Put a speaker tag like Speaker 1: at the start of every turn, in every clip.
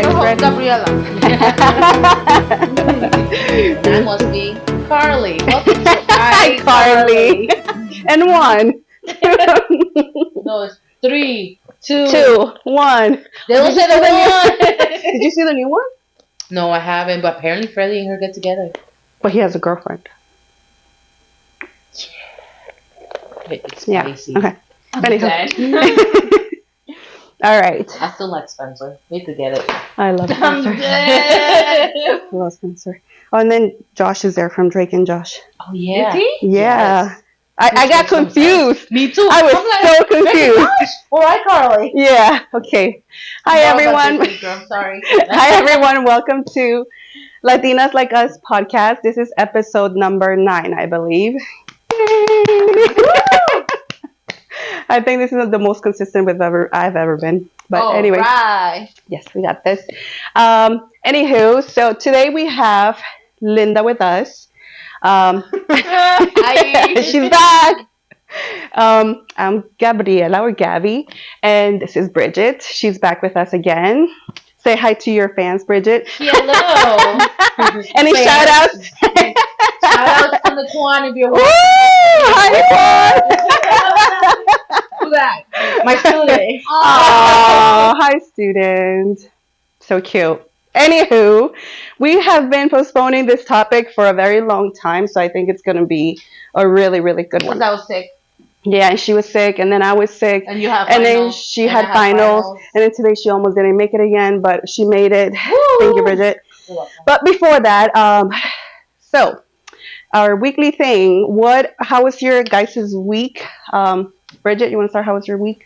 Speaker 1: guys
Speaker 2: Your host,
Speaker 1: ready?
Speaker 2: Gabriela. That must be Carly. Welcome to
Speaker 1: Hi, Carly. And 1.
Speaker 2: No, it's 3, 2.
Speaker 1: 2, 1.
Speaker 2: They don't say the one.
Speaker 1: Did you see the new one?
Speaker 2: No, I haven't. But apparently, Freddie and her get together.
Speaker 1: But he has a girlfriend.
Speaker 2: It's
Speaker 1: Yeah.
Speaker 2: spicy.
Speaker 1: Okay.
Speaker 2: I'm
Speaker 1: Anywho.
Speaker 2: dead.
Speaker 1: All right.
Speaker 2: I still like Spencer. We together.
Speaker 1: I love
Speaker 2: I'm
Speaker 1: Spencer.
Speaker 2: dead.
Speaker 1: I love Spencer. Oh, and then Josh is there from Drake and Josh.
Speaker 2: Oh yeah.
Speaker 3: Is he?
Speaker 1: Yeah.
Speaker 2: Yes.
Speaker 1: I got confused.
Speaker 2: Me too.
Speaker 1: I was
Speaker 2: I'm
Speaker 1: so confused.
Speaker 2: All right, Carly.
Speaker 1: Yeah. Okay. Hi,
Speaker 2: No,
Speaker 1: everyone.
Speaker 2: but this is girl, sorry.
Speaker 1: Hi, everyone. Welcome to Latinas Like Us podcast. This is episode number 9, I believe. I think this is the most consistent I've ever been. But anyway,
Speaker 2: right.
Speaker 1: yes, we got this. Anywho, so today we have Linda with us.
Speaker 2: Hi.
Speaker 1: She's back. I'm Gabriela or Gabby, and this is Bridget. She's back with us again. Say hi to your fans, Bridget.
Speaker 2: Hello.
Speaker 1: Any
Speaker 2: Fans.
Speaker 1: shout outs?
Speaker 2: Shout out to the Quan if you're
Speaker 1: Woo! Hi,
Speaker 2: Who's that? My student.
Speaker 1: Oh, hi, student. So cute. Anywho, we have been postponing this topic for a very long time, so I think it's going to be a really, really good one.
Speaker 2: Because I was sick.
Speaker 1: Yeah, and she was sick, and then I was sick,
Speaker 2: And you have
Speaker 1: and then
Speaker 2: finals.
Speaker 1: she
Speaker 2: And
Speaker 1: had
Speaker 2: I
Speaker 1: finals, and then today she almost didn't make it again, but she made it.
Speaker 2: Woo!
Speaker 1: Thank you, Bridget.
Speaker 2: You're welcome.
Speaker 1: But before that, so our weekly thing. How was your guys' week? Bridget, you want to start? How was your week?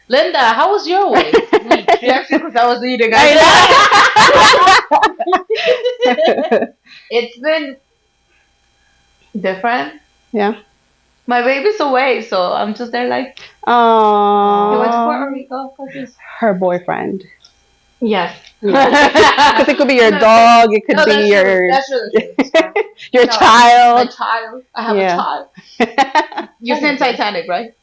Speaker 2: Linda, how was your week? Because I was eating. It's been different.
Speaker 1: Yeah.
Speaker 2: My baby's away, so I'm just there like, he went to
Speaker 1: Oh,
Speaker 2: Puerto Rico. Cookies.
Speaker 1: her boyfriend.
Speaker 2: Yes.
Speaker 1: Because it could be your dog. It could
Speaker 2: No,
Speaker 1: be
Speaker 2: that's
Speaker 1: your
Speaker 2: true. That's really true.
Speaker 1: your
Speaker 2: No,
Speaker 1: child.
Speaker 2: My child. I have
Speaker 1: Yeah.
Speaker 2: a child. You've seen Titanic, right?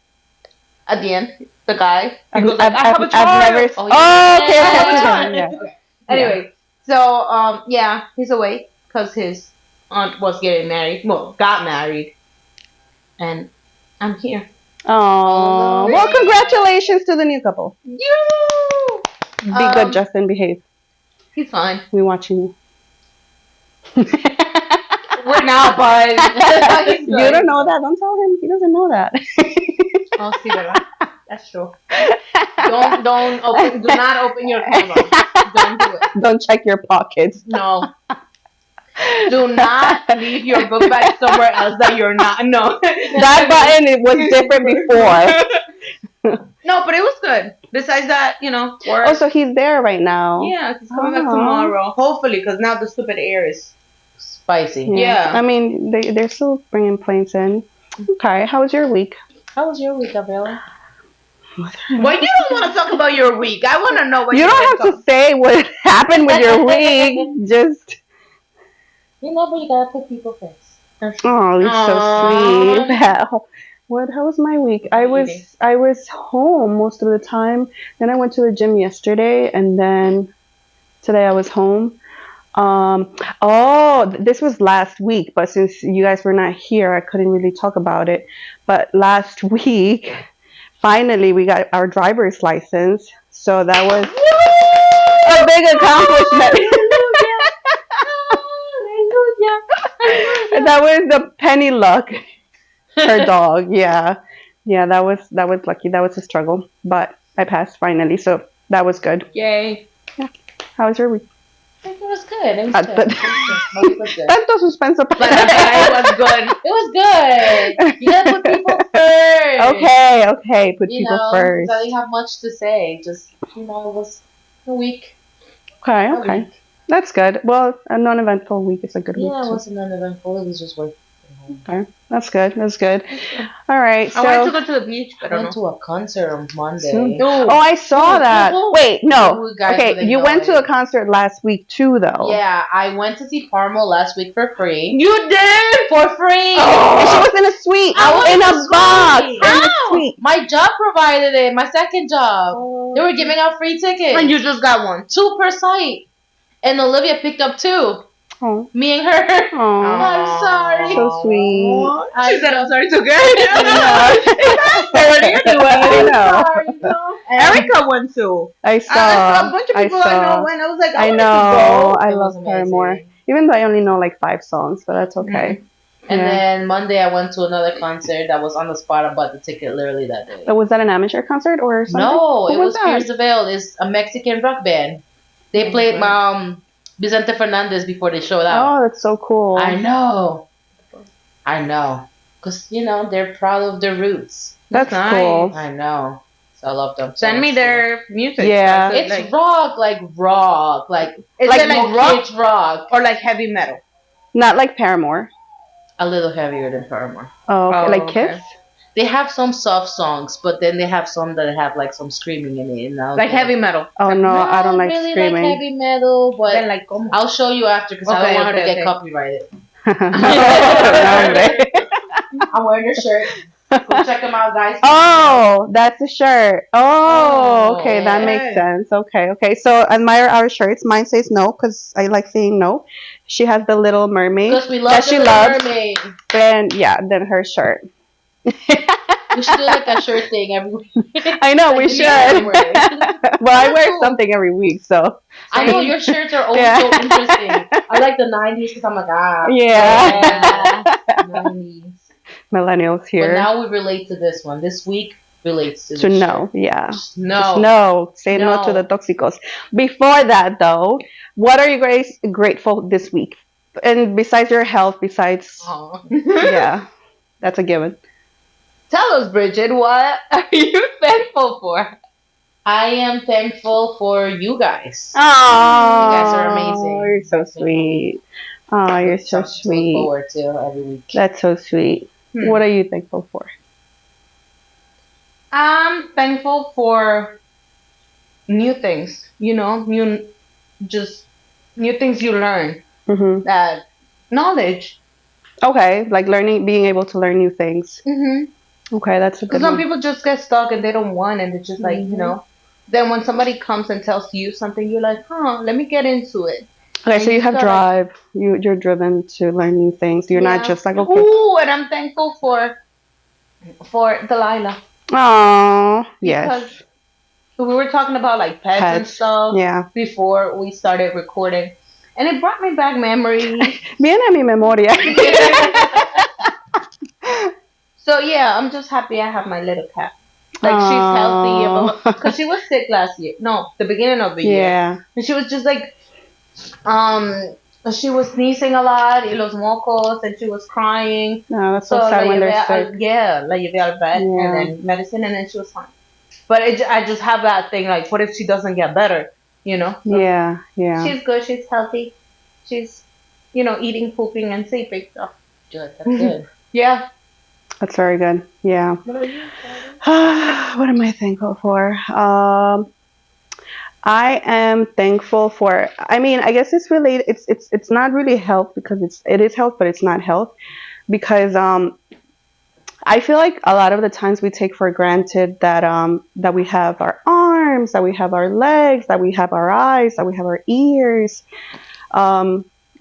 Speaker 2: At the end, the guy. He goes like, I have a child.
Speaker 1: I've never.
Speaker 2: Oh,
Speaker 1: Oh,
Speaker 2: yeah.
Speaker 1: okay.
Speaker 2: Yeah.
Speaker 1: Okay. Yeah.
Speaker 2: Okay. Anyway, so yeah, he's away because his aunt was getting married. Well, got married, and I'm here.
Speaker 1: Oh, well, congratulations to the new couple.
Speaker 2: You.
Speaker 1: Be good, Justin. Behave.
Speaker 2: He's fine.
Speaker 1: We're watching you.
Speaker 2: We're not, but
Speaker 1: You don't know that. Don't tell him. He doesn't know that.
Speaker 2: Oh, see that? That's true. Don't open. Do not open your camera. Don't do it.
Speaker 1: Don't check your pockets.
Speaker 2: No. Do not leave your book bag somewhere else that you're not. No.
Speaker 1: That button, it was different before.
Speaker 2: No, but it was good. Besides that, work.
Speaker 1: Oh, so he's there right now.
Speaker 2: Yeah, he's coming back
Speaker 1: Aw.
Speaker 2: tomorrow. Hopefully, because now the stupid air is spicy. Yeah.
Speaker 1: I mean, they're still bringing planes in. Okay. How was your week?
Speaker 2: How was your week, Gabriela? Well, you don't want to talk about your week. I want to know what
Speaker 1: You don't have to say what happened with your week. Just,
Speaker 2: but you gotta put people first.
Speaker 1: oh, you're so sweet. How was my week? I was home most of the time. Then I went to the gym yesterday, and then today I was home. This was last week, but since you guys were not here, I couldn't really talk about it. But last week, finally, we got our driver's license. So that was a big accomplishment. That was the Penny Luck, her dog. Yeah, that was lucky. That was a struggle, but I passed finally. So that was good.
Speaker 2: Yay.
Speaker 1: How was your week?
Speaker 2: It was good. It was
Speaker 1: But-
Speaker 2: good. It was good.
Speaker 1: Tanto suspenso.
Speaker 2: But it was good. It was good. You gotta put people first.
Speaker 1: Okay. Put people first.
Speaker 2: I didn't have much to say. Just, it was a week.
Speaker 1: Okay. That's good. Well, a non-eventful week is a good week.
Speaker 2: Yeah, it
Speaker 1: too.
Speaker 2: wasn't uneventful. It was just work.
Speaker 1: Okay. That's good. All right. So.
Speaker 2: I wanted to go to the beach, but I went to a concert on Monday.
Speaker 1: Oh, I saw that. Wait, no.
Speaker 2: You guys
Speaker 1: Okay,
Speaker 2: wouldn't
Speaker 1: you
Speaker 2: know
Speaker 1: went to
Speaker 2: it.
Speaker 1: a concert last week too, though.
Speaker 2: Yeah, I went to see Parmo last week for free.
Speaker 3: You did?
Speaker 2: For free!
Speaker 1: And she was in a suite. sweet
Speaker 2: I want
Speaker 1: in
Speaker 2: the
Speaker 1: a box.
Speaker 2: sweet.
Speaker 1: And it's
Speaker 2: How?
Speaker 1: sweet.
Speaker 3: My job provided it. My second job. They were giving out free tickets.
Speaker 2: And you just got one.
Speaker 3: 2 per site. And Olivia picked up 2.
Speaker 1: Oh,
Speaker 3: Me and her.
Speaker 1: oh,
Speaker 3: I'm sorry.
Speaker 1: so sweet.
Speaker 2: She said, I'm sorry, too good.
Speaker 1: What are you doing? I know.
Speaker 3: Sorry, no.
Speaker 2: Erica went too.
Speaker 1: I
Speaker 2: I saw a bunch of people I know
Speaker 1: saw.
Speaker 2: went. I was like,
Speaker 1: I
Speaker 2: I wanted
Speaker 1: know.
Speaker 2: to
Speaker 1: I
Speaker 3: It
Speaker 1: love
Speaker 3: was
Speaker 1: Paramore.
Speaker 3: amazing.
Speaker 1: Even though I only know like 5 songs, but that's okay.
Speaker 3: And
Speaker 1: Yeah.
Speaker 3: then Monday I went to another concert that was on the spot. I bought the ticket literally that day.
Speaker 1: So was that an amateur concert or something?
Speaker 3: No,
Speaker 1: What
Speaker 3: it
Speaker 1: was
Speaker 3: was
Speaker 1: that?
Speaker 3: Pierce the Veil. It's a Mexican rock band. They played Vicente Fernandez before they showed out.
Speaker 1: Oh, that's so cool.
Speaker 3: I know. Because, they're proud of their roots.
Speaker 1: That's
Speaker 2: Nice.
Speaker 1: cool.
Speaker 3: I know. So I love them. so
Speaker 2: Send me
Speaker 3: much.
Speaker 2: their music.
Speaker 1: Yeah.
Speaker 2: So,
Speaker 3: It's
Speaker 2: like,
Speaker 3: rock, like rock. Like,
Speaker 2: is
Speaker 1: like
Speaker 2: it like
Speaker 3: no
Speaker 2: rock
Speaker 3: kids rock.
Speaker 2: or like heavy metal?
Speaker 1: Not like Paramore.
Speaker 3: A little heavier than Paramore.
Speaker 1: Oh, okay.
Speaker 2: Oh,
Speaker 1: Like
Speaker 2: okay.
Speaker 1: Kiss?
Speaker 3: They have some soft songs, but then they have some that have like some screaming in it. And I was
Speaker 2: Like heavy metal.
Speaker 1: Oh no, I don't like
Speaker 3: really
Speaker 1: screaming.
Speaker 3: like heavy metal, but
Speaker 2: Then like como?
Speaker 3: I'll show you after because I
Speaker 2: Okay,
Speaker 3: don't want her
Speaker 2: okay,
Speaker 3: to get
Speaker 2: okay.
Speaker 3: copyrighted.
Speaker 1: No, hombre.
Speaker 3: I'm wearing her shirt. Go check them out, guys.
Speaker 1: Oh, that's a shirt. Oh,
Speaker 3: Oh,
Speaker 1: okay, that
Speaker 2: yeah.
Speaker 1: makes sense. Okay. So admire our shirts. Mine says no because I like saying no. She has the Little Mermaid
Speaker 3: Because we love
Speaker 1: that
Speaker 3: the
Speaker 1: she
Speaker 3: Little
Speaker 1: loves.
Speaker 3: Mermaid.
Speaker 1: Then yeah, then her shirt.
Speaker 3: We should do like a shirt thing every week.
Speaker 1: I know we
Speaker 3: Like,
Speaker 1: should.
Speaker 3: yeah,
Speaker 1: Well, I wear something every week, so
Speaker 3: I know your shirts are always
Speaker 1: Yeah.
Speaker 3: so interesting. I like the 90s because I'm like,
Speaker 1: yeah.
Speaker 3: 90s.
Speaker 1: Millennials
Speaker 3: But
Speaker 1: here
Speaker 3: now we relate to this one. This week relates to
Speaker 1: to
Speaker 3: this
Speaker 1: know. Yeah.
Speaker 3: shirt.
Speaker 1: Just
Speaker 3: No.
Speaker 1: no. Say no to
Speaker 3: No.
Speaker 1: the toxicos. Before that, though, what are you guys grateful this week? And besides your health, besides
Speaker 3: Aw.
Speaker 1: yeah, that's a given.
Speaker 2: Tell us, Bridget, what are you thankful for?
Speaker 3: I am thankful for you guys.
Speaker 1: Oh,
Speaker 3: You guys are amazing.
Speaker 1: You're so sweet. Oh, you're so
Speaker 3: Something to look
Speaker 1: sweet.
Speaker 3: forward to every week.
Speaker 1: That's so sweet.
Speaker 2: Hmm.
Speaker 1: What are you thankful for?
Speaker 2: I'm thankful for new things, just new things you learn.
Speaker 1: Hmm.
Speaker 2: That knowledge.
Speaker 1: Okay, like learning, being able to learn new things.
Speaker 2: Mm-hmm.
Speaker 1: Okay, that's a
Speaker 2: Because
Speaker 1: good
Speaker 2: some
Speaker 1: one.
Speaker 2: people just get stuck and they don't want, and it's just like,
Speaker 1: Mhm.
Speaker 2: Then when somebody comes and tells you something, you're like, let me get into it.
Speaker 1: Okay,
Speaker 2: and
Speaker 1: so you
Speaker 2: you
Speaker 1: have
Speaker 2: gotta-
Speaker 1: drive. You're driven to learn new things. You're not
Speaker 2: Yeah.
Speaker 1: just like okay.
Speaker 2: Ooh, and I'm thankful for Delilah.
Speaker 1: Oh, yes.
Speaker 2: Because we were talking about like pets and
Speaker 1: Pets.
Speaker 2: stuff
Speaker 1: Yeah.
Speaker 2: before we started recording. And it brought me back memories.
Speaker 1: Viene a mi memoria.
Speaker 2: So yeah, I'm just happy I have my little cat. Like
Speaker 1: Aw.
Speaker 2: she's healthy because she was sick last year. No, the beginning of the year.
Speaker 1: Yeah.
Speaker 2: And she was just like, she was sneezing a lot, y los mocos, and she was crying.
Speaker 1: No, that's so
Speaker 2: So
Speaker 1: sad
Speaker 2: la
Speaker 1: when
Speaker 2: llevé
Speaker 1: they're sick.
Speaker 2: la llevé al vet
Speaker 1: Yeah.
Speaker 2: and then medicine, and then she was fine. But I just have that thing like, what if she doesn't get better? So
Speaker 1: Yeah, yeah.
Speaker 2: she's good, she's healthy, she's eating, pooping, and sleeping. So
Speaker 3: Good. That's good.
Speaker 2: yeah.
Speaker 1: That's very good. Yeah.
Speaker 3: What are you?
Speaker 1: What am I thankful for? I am thankful for. I mean, I guess it's related. It's not really health because it is health, but it's not health because I feel like a lot of the times we take for granted that we have our arms, that we have our legs, that we have our eyes, that we have our ears.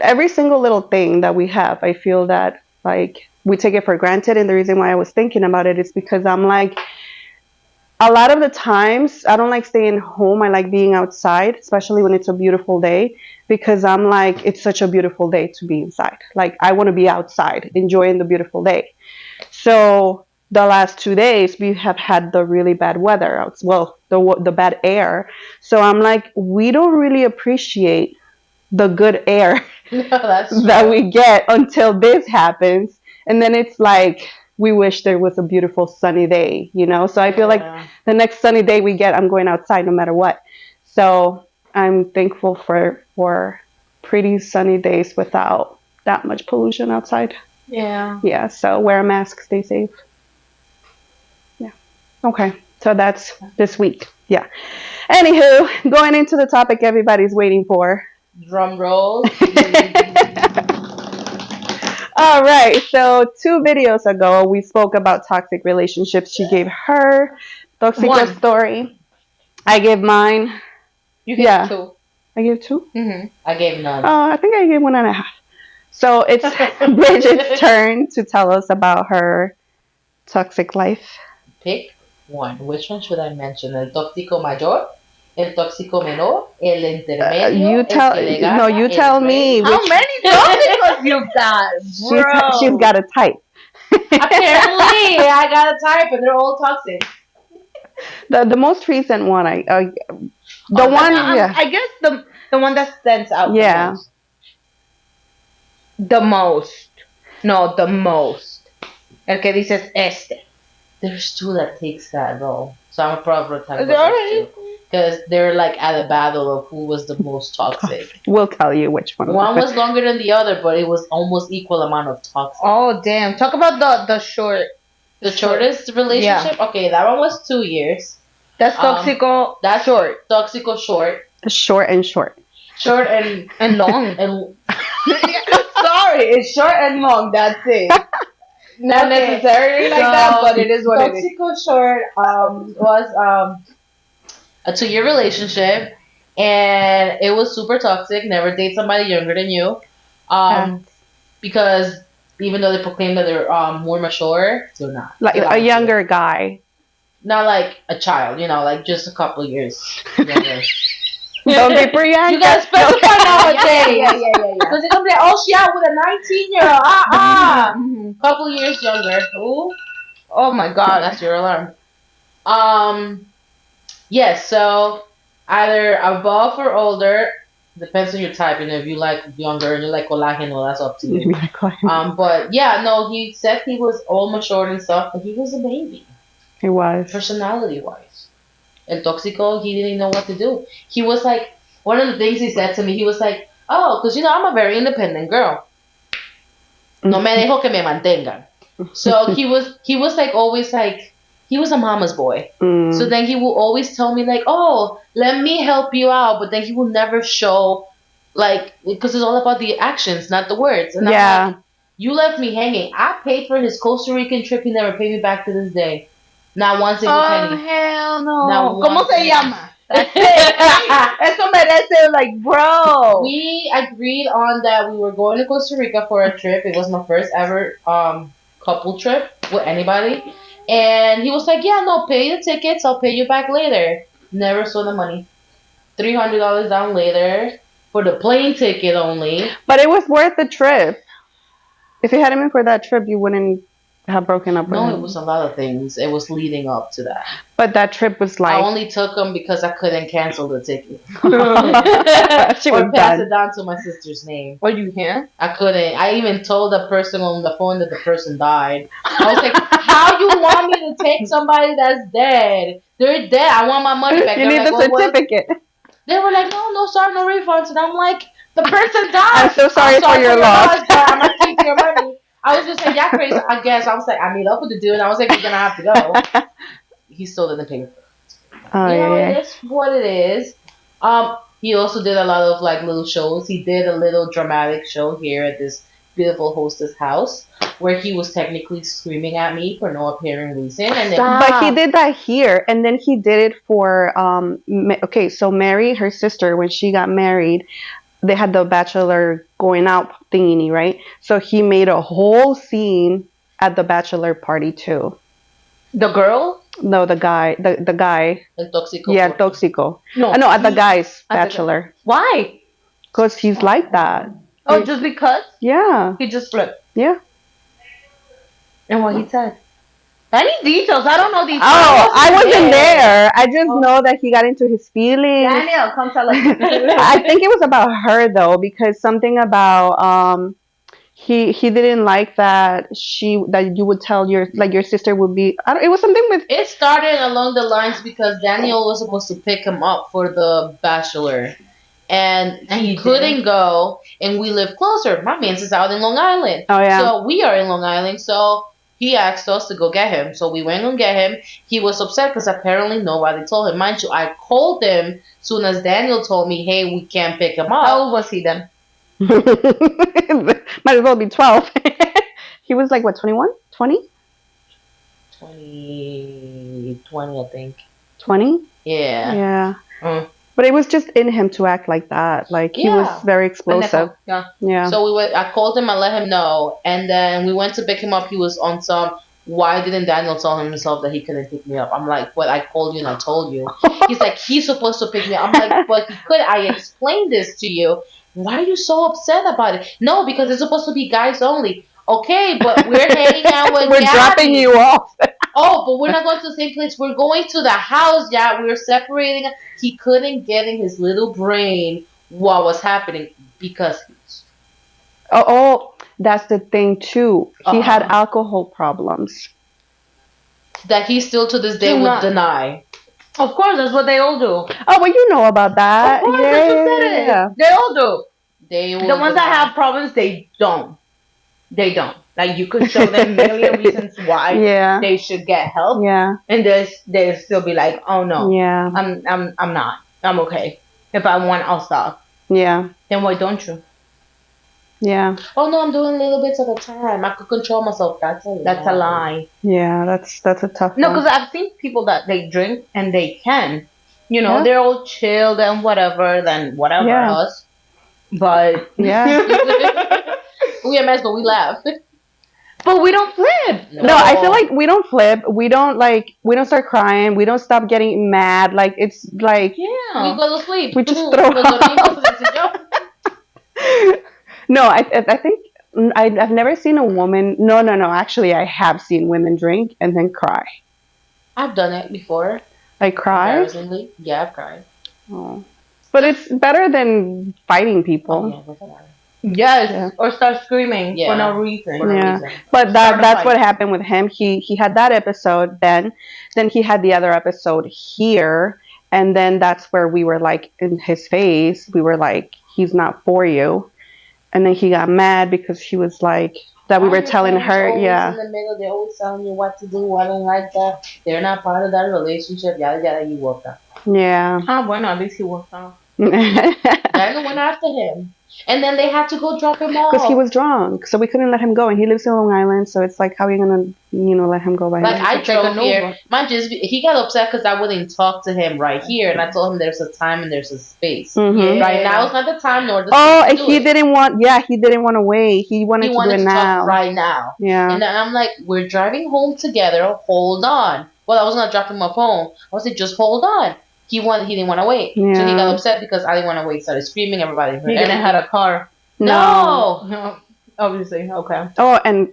Speaker 1: Every single little thing that we have, I feel that like we take it for granted. And the reason why I was thinking about it is because I'm like, a lot of the times I don't like staying home. I like being outside, especially when it's a beautiful day, because I'm like, it's such a beautiful day to be inside. Like I want to be outside enjoying the beautiful day. So the last 2 days we have had the really bad weather out. Well, the bad air. So I'm like, we don't really appreciate the good air
Speaker 3: No, that's
Speaker 1: that we get until this happens. And then it's like, we wish there was a beautiful sunny day, So I feel like the next sunny day we get, I'm going outside no matter what. So I'm thankful for pretty sunny days without that much pollution outside.
Speaker 2: Yeah.
Speaker 1: Yeah, so wear a mask, stay safe. Yeah. Okay, so that's this week. Yeah. Anywho, going into the topic everybody's waiting for.
Speaker 3: drum roll.
Speaker 1: All right. So 2 videos ago, we spoke about toxic relationships. She gave her toxic
Speaker 2: One.
Speaker 1: story. I gave mine.
Speaker 2: You get
Speaker 1: Yeah.
Speaker 2: 2.
Speaker 1: I gave 2.
Speaker 2: Mm-hmm.
Speaker 3: I gave none.
Speaker 1: I think I gave 1.5. So it's Bridget's turn to tell us about her toxic life.
Speaker 3: Pick one. Which one should I mention? El tóxico mayor, el tóxico menor, el intermedio,
Speaker 1: You
Speaker 3: el
Speaker 1: tell.
Speaker 3: que le
Speaker 1: No,
Speaker 3: gana,
Speaker 1: you
Speaker 3: el
Speaker 1: tell
Speaker 3: rey.
Speaker 1: me.
Speaker 2: How many tóxicos you've got, bro?
Speaker 1: She's got a type.
Speaker 3: Apparently, I got a type, and they're all toxic.
Speaker 1: The most recent one, the
Speaker 3: Oh,
Speaker 1: one, yeah.
Speaker 2: I guess the one that stands out.
Speaker 1: Yeah.
Speaker 2: The most. No, the most. El que dices este.
Speaker 3: There's 2 that takes that though, so I'm probably talking
Speaker 2: Is it
Speaker 3: about
Speaker 2: alright?
Speaker 3: because they're like at a battle of who was the most toxic.
Speaker 1: We'll tell you which one.
Speaker 3: One was longer than the other, but it was almost equal amount of toxic.
Speaker 2: Oh damn! Talk about the short.
Speaker 3: The shortest relationship, okay, that one was 2 years.
Speaker 2: That's tóxico.
Speaker 3: That's
Speaker 2: short.
Speaker 3: Toxico short,
Speaker 1: Short and short.
Speaker 3: short and
Speaker 2: And long.
Speaker 3: and
Speaker 2: Sorry, it's short and long. That's it. Not
Speaker 3: Okay.
Speaker 2: necessarily like
Speaker 3: So,
Speaker 2: that, but it is what it is.
Speaker 3: Toxico short was a 2-year relationship, and it was super toxic. Never date somebody younger than you, because even though they proclaim that they're more mature, they're not.
Speaker 1: Like
Speaker 3: They're
Speaker 1: a
Speaker 3: not
Speaker 1: younger guy.
Speaker 3: not like a child, like just a couple years younger.
Speaker 1: Don't be pre-young.
Speaker 3: You gotta specify nowadays.
Speaker 2: Yeah.
Speaker 3: Because they're gonna be like, oh, she out with a 19-year-old. Couple years younger. Ooh.
Speaker 2: Oh my god.
Speaker 3: That's your alarm. Yes, so either above or older, depends on your type. If you like younger and you like colágeno, that's up to you. But yeah, no, he said he was all matured and stuff, but he was a baby,
Speaker 1: He was.
Speaker 3: personality-wise. El tóxico, he didn't know what to do. He was like, one of the things he said to me, he was like, oh, because I'm a very independent girl. No me dejo que me mantengan. So he was like always like, he was a mama's boy. So then he will always tell me like, oh, let me help you out. But then he will never show, like, because it's all about the actions, not the words. And I'm like, you left me hanging. I paid for his Costa Rican trip. He never paid me back to this day. Not one single penny.
Speaker 2: Hell no.
Speaker 3: Not
Speaker 2: ¿Cómo
Speaker 3: one
Speaker 2: se
Speaker 3: penny.
Speaker 2: llama? That's it. Eso merece, like, bro.
Speaker 3: We agreed on that we were going to Costa Rica for a trip. It was my first ever couple trip with anybody. And he was like, yeah, no, pay the tickets. I'll pay you back later. Never saw the money. $300 down later for the plane ticket only.
Speaker 1: But it was worth the trip. If it hadn't been for that trip, you wouldn't have broken up with him.
Speaker 3: No, it was a lot of things. It was leading up to that.
Speaker 1: But that trip was like...
Speaker 3: I only took him because I couldn't cancel the ticket.
Speaker 1: She
Speaker 3: or
Speaker 1: was
Speaker 3: pass
Speaker 1: done.
Speaker 3: it down to my sister's name.
Speaker 2: What you hear?
Speaker 3: I couldn't. I even told the person on the phone that the person died. I was like, how you want me to take somebody that's dead? They're dead. I want my money back.
Speaker 1: You
Speaker 3: They're
Speaker 1: need
Speaker 3: like,
Speaker 1: the
Speaker 3: "Well,
Speaker 1: certificate.
Speaker 3: They were like, no, sorry, no refunds. And I'm like, the person died.
Speaker 1: I'm so sorry for your loss.
Speaker 3: But I'm going to keep your money. I was just like, yeah, crazy. I guess. I was like, I made up with the dude. And I was like, you're going to have to go. He still didn't pay me.
Speaker 1: Oh, yeah.
Speaker 3: It's what it is. He also did a lot of like little shows. He did a little dramatic show here at this beautiful hostess house where he was technically screaming at me for no apparent reason. And then,
Speaker 1: But he did that here, and then he did it for okay, so Mary, her sister, when she got married, they had the bachelor going out thingy, right? So he made a whole scene at the bachelor party too.
Speaker 2: The girl?
Speaker 1: No, the guy, the guy.
Speaker 3: El tóxico.
Speaker 1: Yeah, toxico.
Speaker 2: No.
Speaker 1: No, at the guy's
Speaker 2: At the
Speaker 1: bachelor,
Speaker 2: Why?
Speaker 1: because he's like that.
Speaker 2: Oh, just because?
Speaker 1: Yeah,
Speaker 2: He just flipped.
Speaker 1: yeah.
Speaker 2: And what he said? I need details. I don't know these.
Speaker 1: Oh, I wasn't there. I just know that he got into his feelings.
Speaker 2: Daniel, come tell us.
Speaker 1: I think it was about her though, because something about he didn't like that you would tell your sister would be. It was something with.
Speaker 3: It started along the lines because Daniel was supposed to pick him up for the bachelor. And he couldn't go, and we live closer. My man's is out in Long Island.
Speaker 1: Oh yeah.
Speaker 3: So we are in Long Island, so he asked us to go get him. So we went and get him. He was upset because apparently nobody told him. Mind you, I called him soon as Daniel told me, hey, we can't pick him
Speaker 2: How
Speaker 3: up.
Speaker 2: old was he then?
Speaker 1: Might as well be 12. He was like, what, 21? 20?
Speaker 3: 2020, I think.
Speaker 1: 20?
Speaker 3: Yeah.
Speaker 1: Yeah.
Speaker 2: Mm.
Speaker 1: But it was just in him to act like that. Like, he was
Speaker 3: Yeah.
Speaker 1: very explosive.
Speaker 2: Yeah.
Speaker 1: Yeah.
Speaker 3: So I called him, I let him know, and then we went to pick him up. He was on some. Why didn't Daniel tell himself that he couldn't pick me up? I'm like, but I called you and I told you. He's like, he's supposed to pick me up. I'm like, but he could. I explained this to you. Why are you so upset about it? No, because it's supposed to be guys only. Okay, but we're hanging out with
Speaker 1: We're
Speaker 3: Gabby.
Speaker 1: dropping you off.
Speaker 3: Oh, but we're not going to the same place. We're going to the house. Yeah, we're separating. He couldn't get in his little brain what was happening because
Speaker 1: Oh, that's the thing, too. He had
Speaker 3: Uh-huh.
Speaker 1: alcohol problems.
Speaker 3: that he still to this day
Speaker 2: Do
Speaker 3: would
Speaker 2: not.
Speaker 3: deny.
Speaker 2: Of course, that's what they all do.
Speaker 1: Oh, well, you know about that.
Speaker 2: Of course,
Speaker 1: yeah,
Speaker 2: that's what that is.
Speaker 1: yeah.
Speaker 2: They all do.
Speaker 3: They will
Speaker 2: The ones that
Speaker 3: deny.
Speaker 2: have problems, they don't. They don't. Like you could show them a million reasons why
Speaker 1: Yeah.
Speaker 2: they should get help,
Speaker 1: Yeah.
Speaker 2: and they'll still be like, "Oh no,
Speaker 1: Yeah.
Speaker 2: I'm not. I'm okay. If I want, I'll stop."
Speaker 1: Yeah.
Speaker 2: Then why don't you?
Speaker 1: Yeah.
Speaker 3: Oh no, I'm doing little bits at a time. I could control myself.
Speaker 2: That's a lie.
Speaker 1: Yeah. That's a tough
Speaker 2: No,
Speaker 1: one.
Speaker 2: because I've seen people that they drink and they can,
Speaker 1: Yeah.
Speaker 2: they're all chilled and whatever, then whatever
Speaker 1: Yeah.
Speaker 2: else. But
Speaker 1: Yeah.
Speaker 3: We are messed, but we laugh.
Speaker 2: but we don't flip.
Speaker 1: No, I feel like we don't flip. We don't start crying. We don't stop getting mad. Like, it's like,
Speaker 3: We
Speaker 2: Yeah.
Speaker 3: go to sleep.
Speaker 1: We just throw
Speaker 3: Nos dormimos en el sillón.
Speaker 1: no, I think I've never seen a woman. No. Actually, I have seen women drink and then cry.
Speaker 3: I've done it before.
Speaker 1: Like, cry?
Speaker 3: Embarrassingly. Yeah, I've cried.
Speaker 1: Oh. But it's better than fighting people.
Speaker 3: Oh, yeah, definitely.
Speaker 2: Yes,
Speaker 1: Yeah.
Speaker 2: or start screaming
Speaker 3: Yeah.
Speaker 2: for no reason.
Speaker 3: For no
Speaker 1: Yeah.
Speaker 3: reason.
Speaker 1: But
Speaker 2: Start a
Speaker 1: that's
Speaker 2: fight.
Speaker 1: what happened with him. He had that episode, then he had the other episode here, and then that's where we were like in his face. We were like, he's not for you, and then he got mad because she was like that. We
Speaker 3: Why
Speaker 1: were
Speaker 3: your
Speaker 1: telling
Speaker 3: parents
Speaker 1: her,
Speaker 3: always
Speaker 1: yeah,
Speaker 3: in the middle, they're always telling you what to do. I don't like that. They're not part of that relationship. Yada yada. You walked out.
Speaker 1: yeah.
Speaker 2: Ah, bueno, at least he walked out.
Speaker 3: Daniel went after him, and then they had to go drop him off.
Speaker 1: Because he was drunk, so we couldn't let him go, and he lives in Long Island, so it's like, how are you gonna, let him go by
Speaker 3: Like
Speaker 1: himself?
Speaker 3: I
Speaker 2: Take a
Speaker 3: drove
Speaker 2: Uber.
Speaker 3: here. He got upset because I wouldn't talk to him right here, and I told him there's a time and there's a space.
Speaker 1: Mhm.
Speaker 3: Right now is not the time nor the
Speaker 1: Oh,
Speaker 3: space
Speaker 1: and
Speaker 3: to do
Speaker 1: he
Speaker 3: it.
Speaker 1: didn't want to wait. He wanted
Speaker 3: He
Speaker 1: to
Speaker 3: wanted
Speaker 1: do
Speaker 3: to
Speaker 1: it
Speaker 3: talk
Speaker 1: now.
Speaker 3: right now.
Speaker 1: Yeah.
Speaker 3: And then I'm like, we're driving home together. Hold on. Well, I was gonna drop him off home. I was like, just hold on. He didn't want to wait. So he
Speaker 1: Yeah.
Speaker 3: got upset because I didn't want to wait. Started screaming. Everybody heard
Speaker 2: He didn't
Speaker 3: everything.
Speaker 2: have a car.
Speaker 3: No.
Speaker 2: No, obviously. Okay.
Speaker 1: Oh, and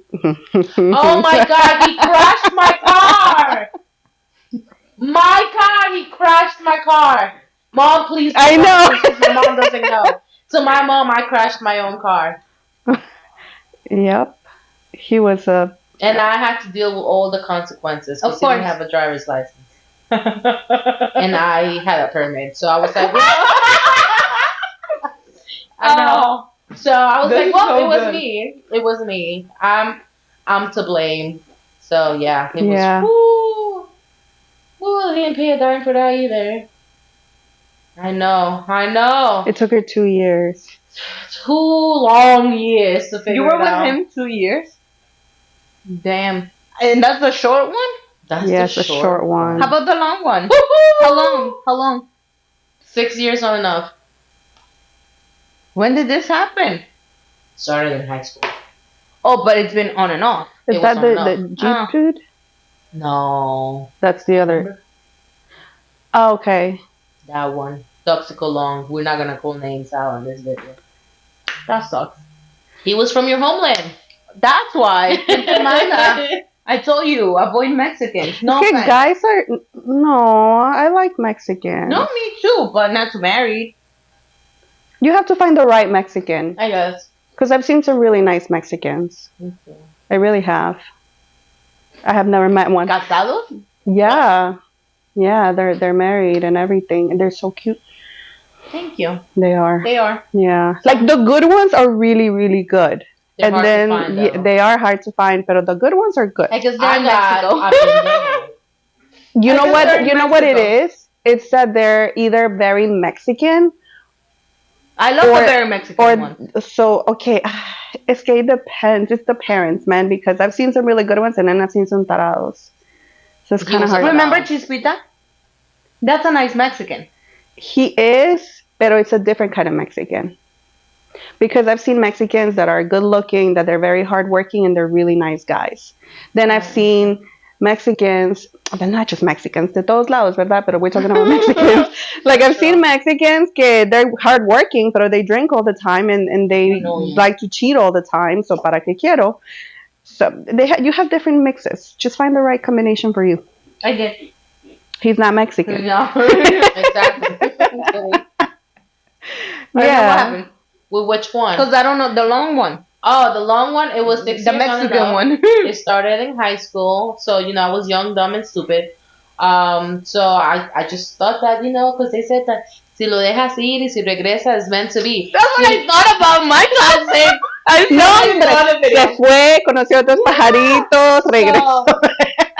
Speaker 3: Oh my God! He crashed my car. My car. He crashed my car. Mom, please.
Speaker 1: I know.
Speaker 3: Because my mom doesn't know. So my mom, I crashed my own car,
Speaker 1: Yep. He was a.
Speaker 3: and I had to deal with all the consequences
Speaker 2: Of
Speaker 3: because he didn't
Speaker 2: course.
Speaker 3: have a driver's license. And I had a permit, so I was like, I know. So I was
Speaker 2: This
Speaker 3: like,
Speaker 2: is
Speaker 3: well,
Speaker 2: so
Speaker 3: it was
Speaker 2: good.
Speaker 3: me. It was me. I'm to blame. So yeah, it
Speaker 1: Yeah.
Speaker 3: was. Woo, he didn't pay a dime for that either. I know.
Speaker 1: It took her 2 years.
Speaker 3: 2 long years to figure
Speaker 2: You were
Speaker 3: it
Speaker 2: with
Speaker 3: out.
Speaker 2: him 2 years? Damn. And that's the short one?
Speaker 3: That's
Speaker 1: Yes,
Speaker 3: the
Speaker 1: a short one.
Speaker 2: How about the long one?
Speaker 3: Woo-hoo!
Speaker 2: How long? How long?
Speaker 3: 6 years not enough.
Speaker 2: When did this happen?
Speaker 3: Started in high school.
Speaker 2: Oh, but it's been on and off.
Speaker 1: Is
Speaker 3: It
Speaker 1: that
Speaker 3: was
Speaker 1: the
Speaker 3: on
Speaker 1: Jeep
Speaker 2: Oh.
Speaker 1: dude?
Speaker 3: No,
Speaker 1: That's the other. Oh, okay.
Speaker 3: that one. Toxico Long. We're not gonna call names out on this video.
Speaker 2: That sucks.
Speaker 3: He was from your homeland.
Speaker 2: That's why. Amanda, I told you, avoid Mexicans. No
Speaker 1: Okay,
Speaker 2: offense.
Speaker 1: guys are. No, I like Mexican.
Speaker 2: No, me too, but not to marry.
Speaker 1: You have to find the right Mexican.
Speaker 3: I guess.
Speaker 1: Because I've seen some really nice Mexicans. I really have. I have never met one.
Speaker 2: Casados?
Speaker 1: Yeah. Yeah, they're married and everything. And they're so cute.
Speaker 2: Thank you.
Speaker 1: They are.
Speaker 2: They are.
Speaker 1: Yeah. Like the good ones are really, really good.
Speaker 3: They're
Speaker 1: and
Speaker 3: hard to
Speaker 1: then
Speaker 3: find,
Speaker 1: yeah,
Speaker 3: though.
Speaker 1: they are hard to find, but the good ones are good.
Speaker 2: I guess they're
Speaker 3: I
Speaker 2: in
Speaker 3: got.
Speaker 2: Mexico.
Speaker 3: I've been there.
Speaker 1: You
Speaker 2: I
Speaker 1: know
Speaker 2: guess
Speaker 1: what?
Speaker 2: they're in
Speaker 1: You know what it
Speaker 2: Mexico.
Speaker 1: is? It's that they're either very Mexican
Speaker 2: I love
Speaker 1: Or-
Speaker 2: the very Mexican one.
Speaker 1: so okay, es que it depends. It's the parents, man, because I've seen some really good ones and then I've seen some tarados. So it's
Speaker 3: He
Speaker 1: kind of
Speaker 3: was a
Speaker 1: hard.
Speaker 2: Remember Chispita? That's a nice Mexican.
Speaker 1: He is, pero it's a different kind of Mexican. Because I've seen Mexicans that are good looking, that they're very hardworking, and they're really nice guys. Then I've seen Mexicans, they're not just Mexicans, de todos lados, ¿verdad? Pero we're talking about Mexicans. Like I've seen Mexicans que they're hardworking, pero they drink all the time and they
Speaker 3: Annoying.
Speaker 1: like to cheat all the time. So para qué quiero? So you have different mixes. Just find the right combination for you.
Speaker 2: I get.
Speaker 1: He's not Mexican.
Speaker 2: No.
Speaker 3: Exactly.
Speaker 2: What
Speaker 1: Yeah.
Speaker 2: happened?
Speaker 3: With which one?
Speaker 2: Because I don't know the long one.
Speaker 3: Oh, the long one. It was 6
Speaker 2: The
Speaker 3: years on and
Speaker 2: Mexican
Speaker 3: off.
Speaker 2: one.
Speaker 3: It started in high school, so I was young, dumb, and stupid. So I just thought that because they said that si lo dejas ir y si regresa it's meant to be.
Speaker 2: That's what I thought about my classic.
Speaker 1: No, hombre, se fue, conoció otros pajaritos, regresó.
Speaker 3: So,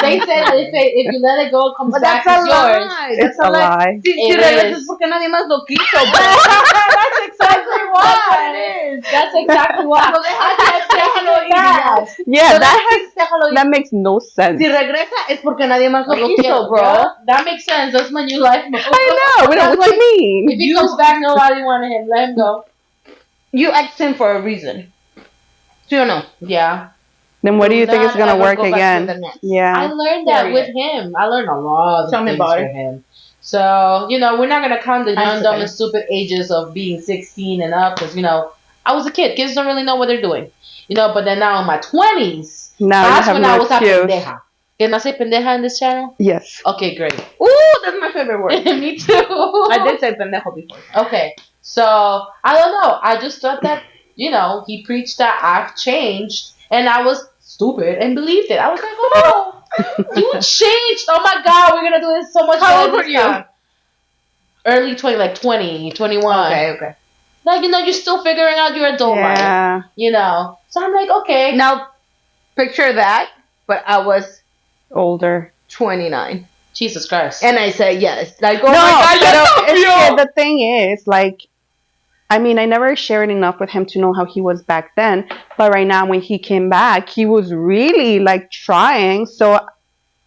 Speaker 3: they said that if you let it go, it comes
Speaker 2: But
Speaker 3: back.
Speaker 2: that's a
Speaker 3: It's yours.
Speaker 2: lie.
Speaker 1: It's
Speaker 2: That's
Speaker 1: a
Speaker 2: a lie.
Speaker 1: lie.
Speaker 2: Si
Speaker 3: It
Speaker 2: regresas
Speaker 3: is.
Speaker 2: es porque nadie más lo quiso, bro. That's exactly why.
Speaker 3: That's exactly why.
Speaker 2: Lo dejas, déjalo ir.
Speaker 3: Bad.
Speaker 1: Yeah,
Speaker 2: Lo
Speaker 1: that
Speaker 2: dejas, déjalo ir.
Speaker 1: that makes no sense.
Speaker 2: Si regresa es porque nadie más lo
Speaker 3: Lo
Speaker 2: quiso,
Speaker 3: quiero,
Speaker 2: bro.
Speaker 3: That makes sense. That's my new life mode.
Speaker 1: I know. What you mean?
Speaker 3: If he comes back, nobody wanted him. Let him go.
Speaker 2: You asked him for a reason. ¿Sí o no?
Speaker 3: Yeah.
Speaker 1: Then what do you think is
Speaker 2: Not
Speaker 1: gonna
Speaker 2: ever
Speaker 1: work
Speaker 2: go back to
Speaker 1: again?
Speaker 2: the Nets.
Speaker 3: I
Speaker 1: Yeah.
Speaker 3: learned that
Speaker 2: Period.
Speaker 3: with him. I learned a lot of
Speaker 2: Tell me
Speaker 3: things
Speaker 2: about
Speaker 3: with
Speaker 2: it.
Speaker 3: him. So, we're not going to count the young,
Speaker 2: That's
Speaker 3: dumb,
Speaker 2: okay.
Speaker 3: and stupid ages of being 16 and up because, I was a kid. Kids don't really know what they're doing. But then now in my 20s,
Speaker 1: Now
Speaker 3: that's
Speaker 1: you have
Speaker 3: when I
Speaker 1: no
Speaker 3: was a
Speaker 1: excuse.
Speaker 3: pendeja. Can I say pendeja in this channel?
Speaker 1: Yes.
Speaker 3: Okay, great.
Speaker 2: Ooh, that's my favorite word.
Speaker 3: Me too.
Speaker 2: I did say pendejo before.
Speaker 3: Okay, so I don't know. I just thought that he preached that I've changed, and I was stupid and believed it. I was like, oh, you changed. Oh my God, we're gonna do this so much.
Speaker 2: How
Speaker 3: better
Speaker 2: old were
Speaker 3: this
Speaker 2: you?
Speaker 3: time. Early 20, like 20, 21.
Speaker 2: Okay.
Speaker 3: Like you're still figuring out your adult life.
Speaker 1: Yeah.
Speaker 3: So I'm like, okay.
Speaker 2: Now, picture that, but I was
Speaker 1: Older.
Speaker 2: 29.
Speaker 3: Jesus Christ.
Speaker 2: And I said yes. Like, oh
Speaker 1: No,
Speaker 2: my God,
Speaker 1: pero
Speaker 2: you're
Speaker 1: es
Speaker 2: so
Speaker 1: que
Speaker 2: pure.
Speaker 1: the thing is, like, I mean, I never shared enough with him to know how he was back then. But right now, when he came back, he was really like trying. So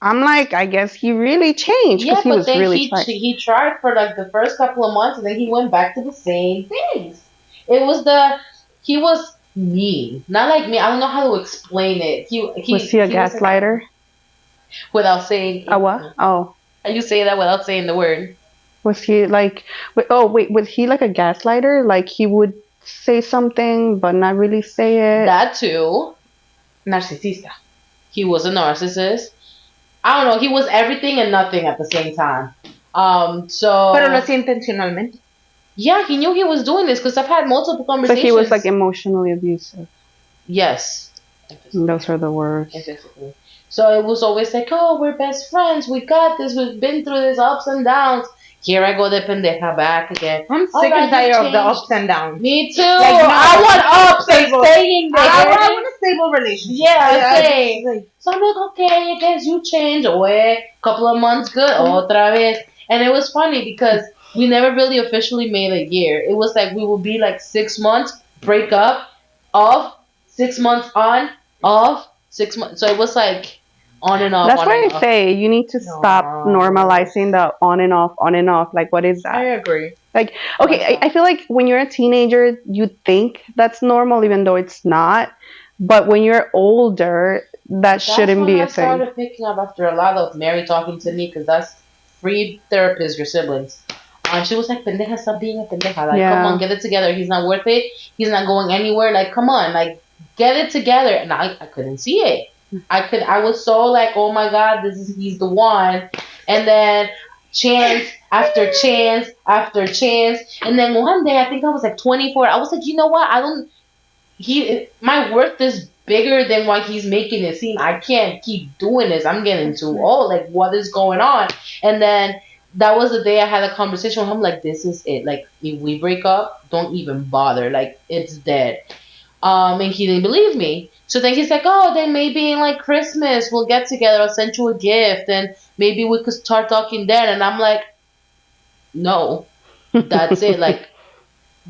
Speaker 1: I'm like, I guess he really changed
Speaker 3: Yeah,
Speaker 1: because he
Speaker 3: but
Speaker 1: was
Speaker 3: then
Speaker 1: really
Speaker 3: he
Speaker 1: trying.
Speaker 3: he tried for like the first couple of months, and then he went back to the same things. He was mean, not like me. I don't know how to explain it.
Speaker 1: Was he a
Speaker 3: was
Speaker 1: gaslighter?
Speaker 3: without saying
Speaker 1: A what? Oh.
Speaker 3: You say that without saying the word.
Speaker 1: Was he like, wait, was he like a gaslighter? Like he would say something but not really say it?
Speaker 3: That too.
Speaker 2: Narcisista.
Speaker 3: He was a narcissist. I don't know. He was everything and nothing at the same time. So.
Speaker 2: Pero lo hacía intencionalmente.
Speaker 3: Yeah, he knew he was doing this because I've had multiple
Speaker 1: So
Speaker 3: conversations.
Speaker 1: he was like emotionally abusive.
Speaker 3: Yes.
Speaker 1: Those are the words.
Speaker 3: Basically. So it was always like, oh, we're best friends. We got this. We've been through this ups and downs. Here I go, the pendeja back again.
Speaker 2: I'm
Speaker 3: All
Speaker 2: sick
Speaker 3: right,
Speaker 2: and tired
Speaker 3: you
Speaker 2: of the
Speaker 3: changed.
Speaker 2: ups and downs.
Speaker 3: Me too.
Speaker 2: Like, no,
Speaker 3: I want ups and
Speaker 2: stable.
Speaker 3: staying there.
Speaker 2: I want a stable relationship.
Speaker 3: Yeah, same. So I'm like, okay, I guess you changed. Couple of months good. Otra vez. And it was funny because we never really officially made a year. It was like we would be like 6 months, break up, off, 6 months on, off, 6 months. So it was like on and off.
Speaker 1: That's
Speaker 3: on
Speaker 1: why
Speaker 3: and
Speaker 1: I
Speaker 3: off.
Speaker 1: say you need to stop
Speaker 2: No.
Speaker 1: normalizing the on and off, on and off. Like, what is that?
Speaker 2: agree.
Speaker 1: Like, okay, I feel like when you're a teenager, you think that's normal, even though it's not. But when you're older, that shouldn't be a
Speaker 3: That's when I
Speaker 1: thing.
Speaker 3: started picking up after a lot of Mary talking to me because that's free therapist, your siblings. She was like, pendeja, stop being a pendeja. Like,
Speaker 1: Yeah.
Speaker 3: come on, get it together. He's not worth it. He's not going anywhere. Like, come on, like, get it together. And I couldn't see it. I was so like, oh my God, he's the one. And then chance after chance after chance. And then one day, I think I was like 24. I was like, you know what? My worth is bigger than what he's making it seem. I can't keep doing this. I'm getting too old. Like, what is going on? And then that was the day I had a conversation with him. Like, this is it. Like, if we break up, don't even bother. Like, it's dead. And he didn't believe me. So then he's like, oh, then maybe in like Christmas we'll get together. I'll send you a gift, and maybe we could start talking then. And I'm like, no, that's it. Like,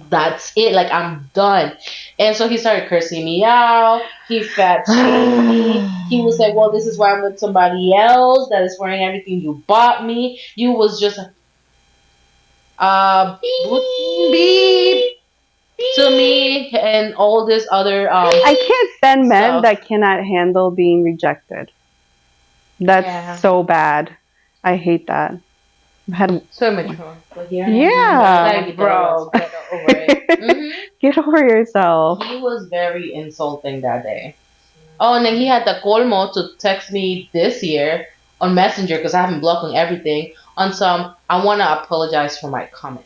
Speaker 3: that's it. Like, I'm done. And so he started cursing me out. He fat shamed me. He was like, well, this is why I'm with somebody else that is wearing everything you bought me. You was just beep to me and all this other
Speaker 1: I can't stand men
Speaker 3: stuff.
Speaker 1: that cannot handle being rejected. That's
Speaker 2: Yeah.
Speaker 1: so bad. I hate that. I've had
Speaker 2: So immature.
Speaker 3: But here
Speaker 1: Yeah.
Speaker 2: Like, bro, get over it.
Speaker 3: hmm
Speaker 1: Get over yourself.
Speaker 3: He was very insulting that day. Oh, and then he had the colmo to text me this year on Messenger because I have him blocked on everything. On some, I want to apologize for my comment.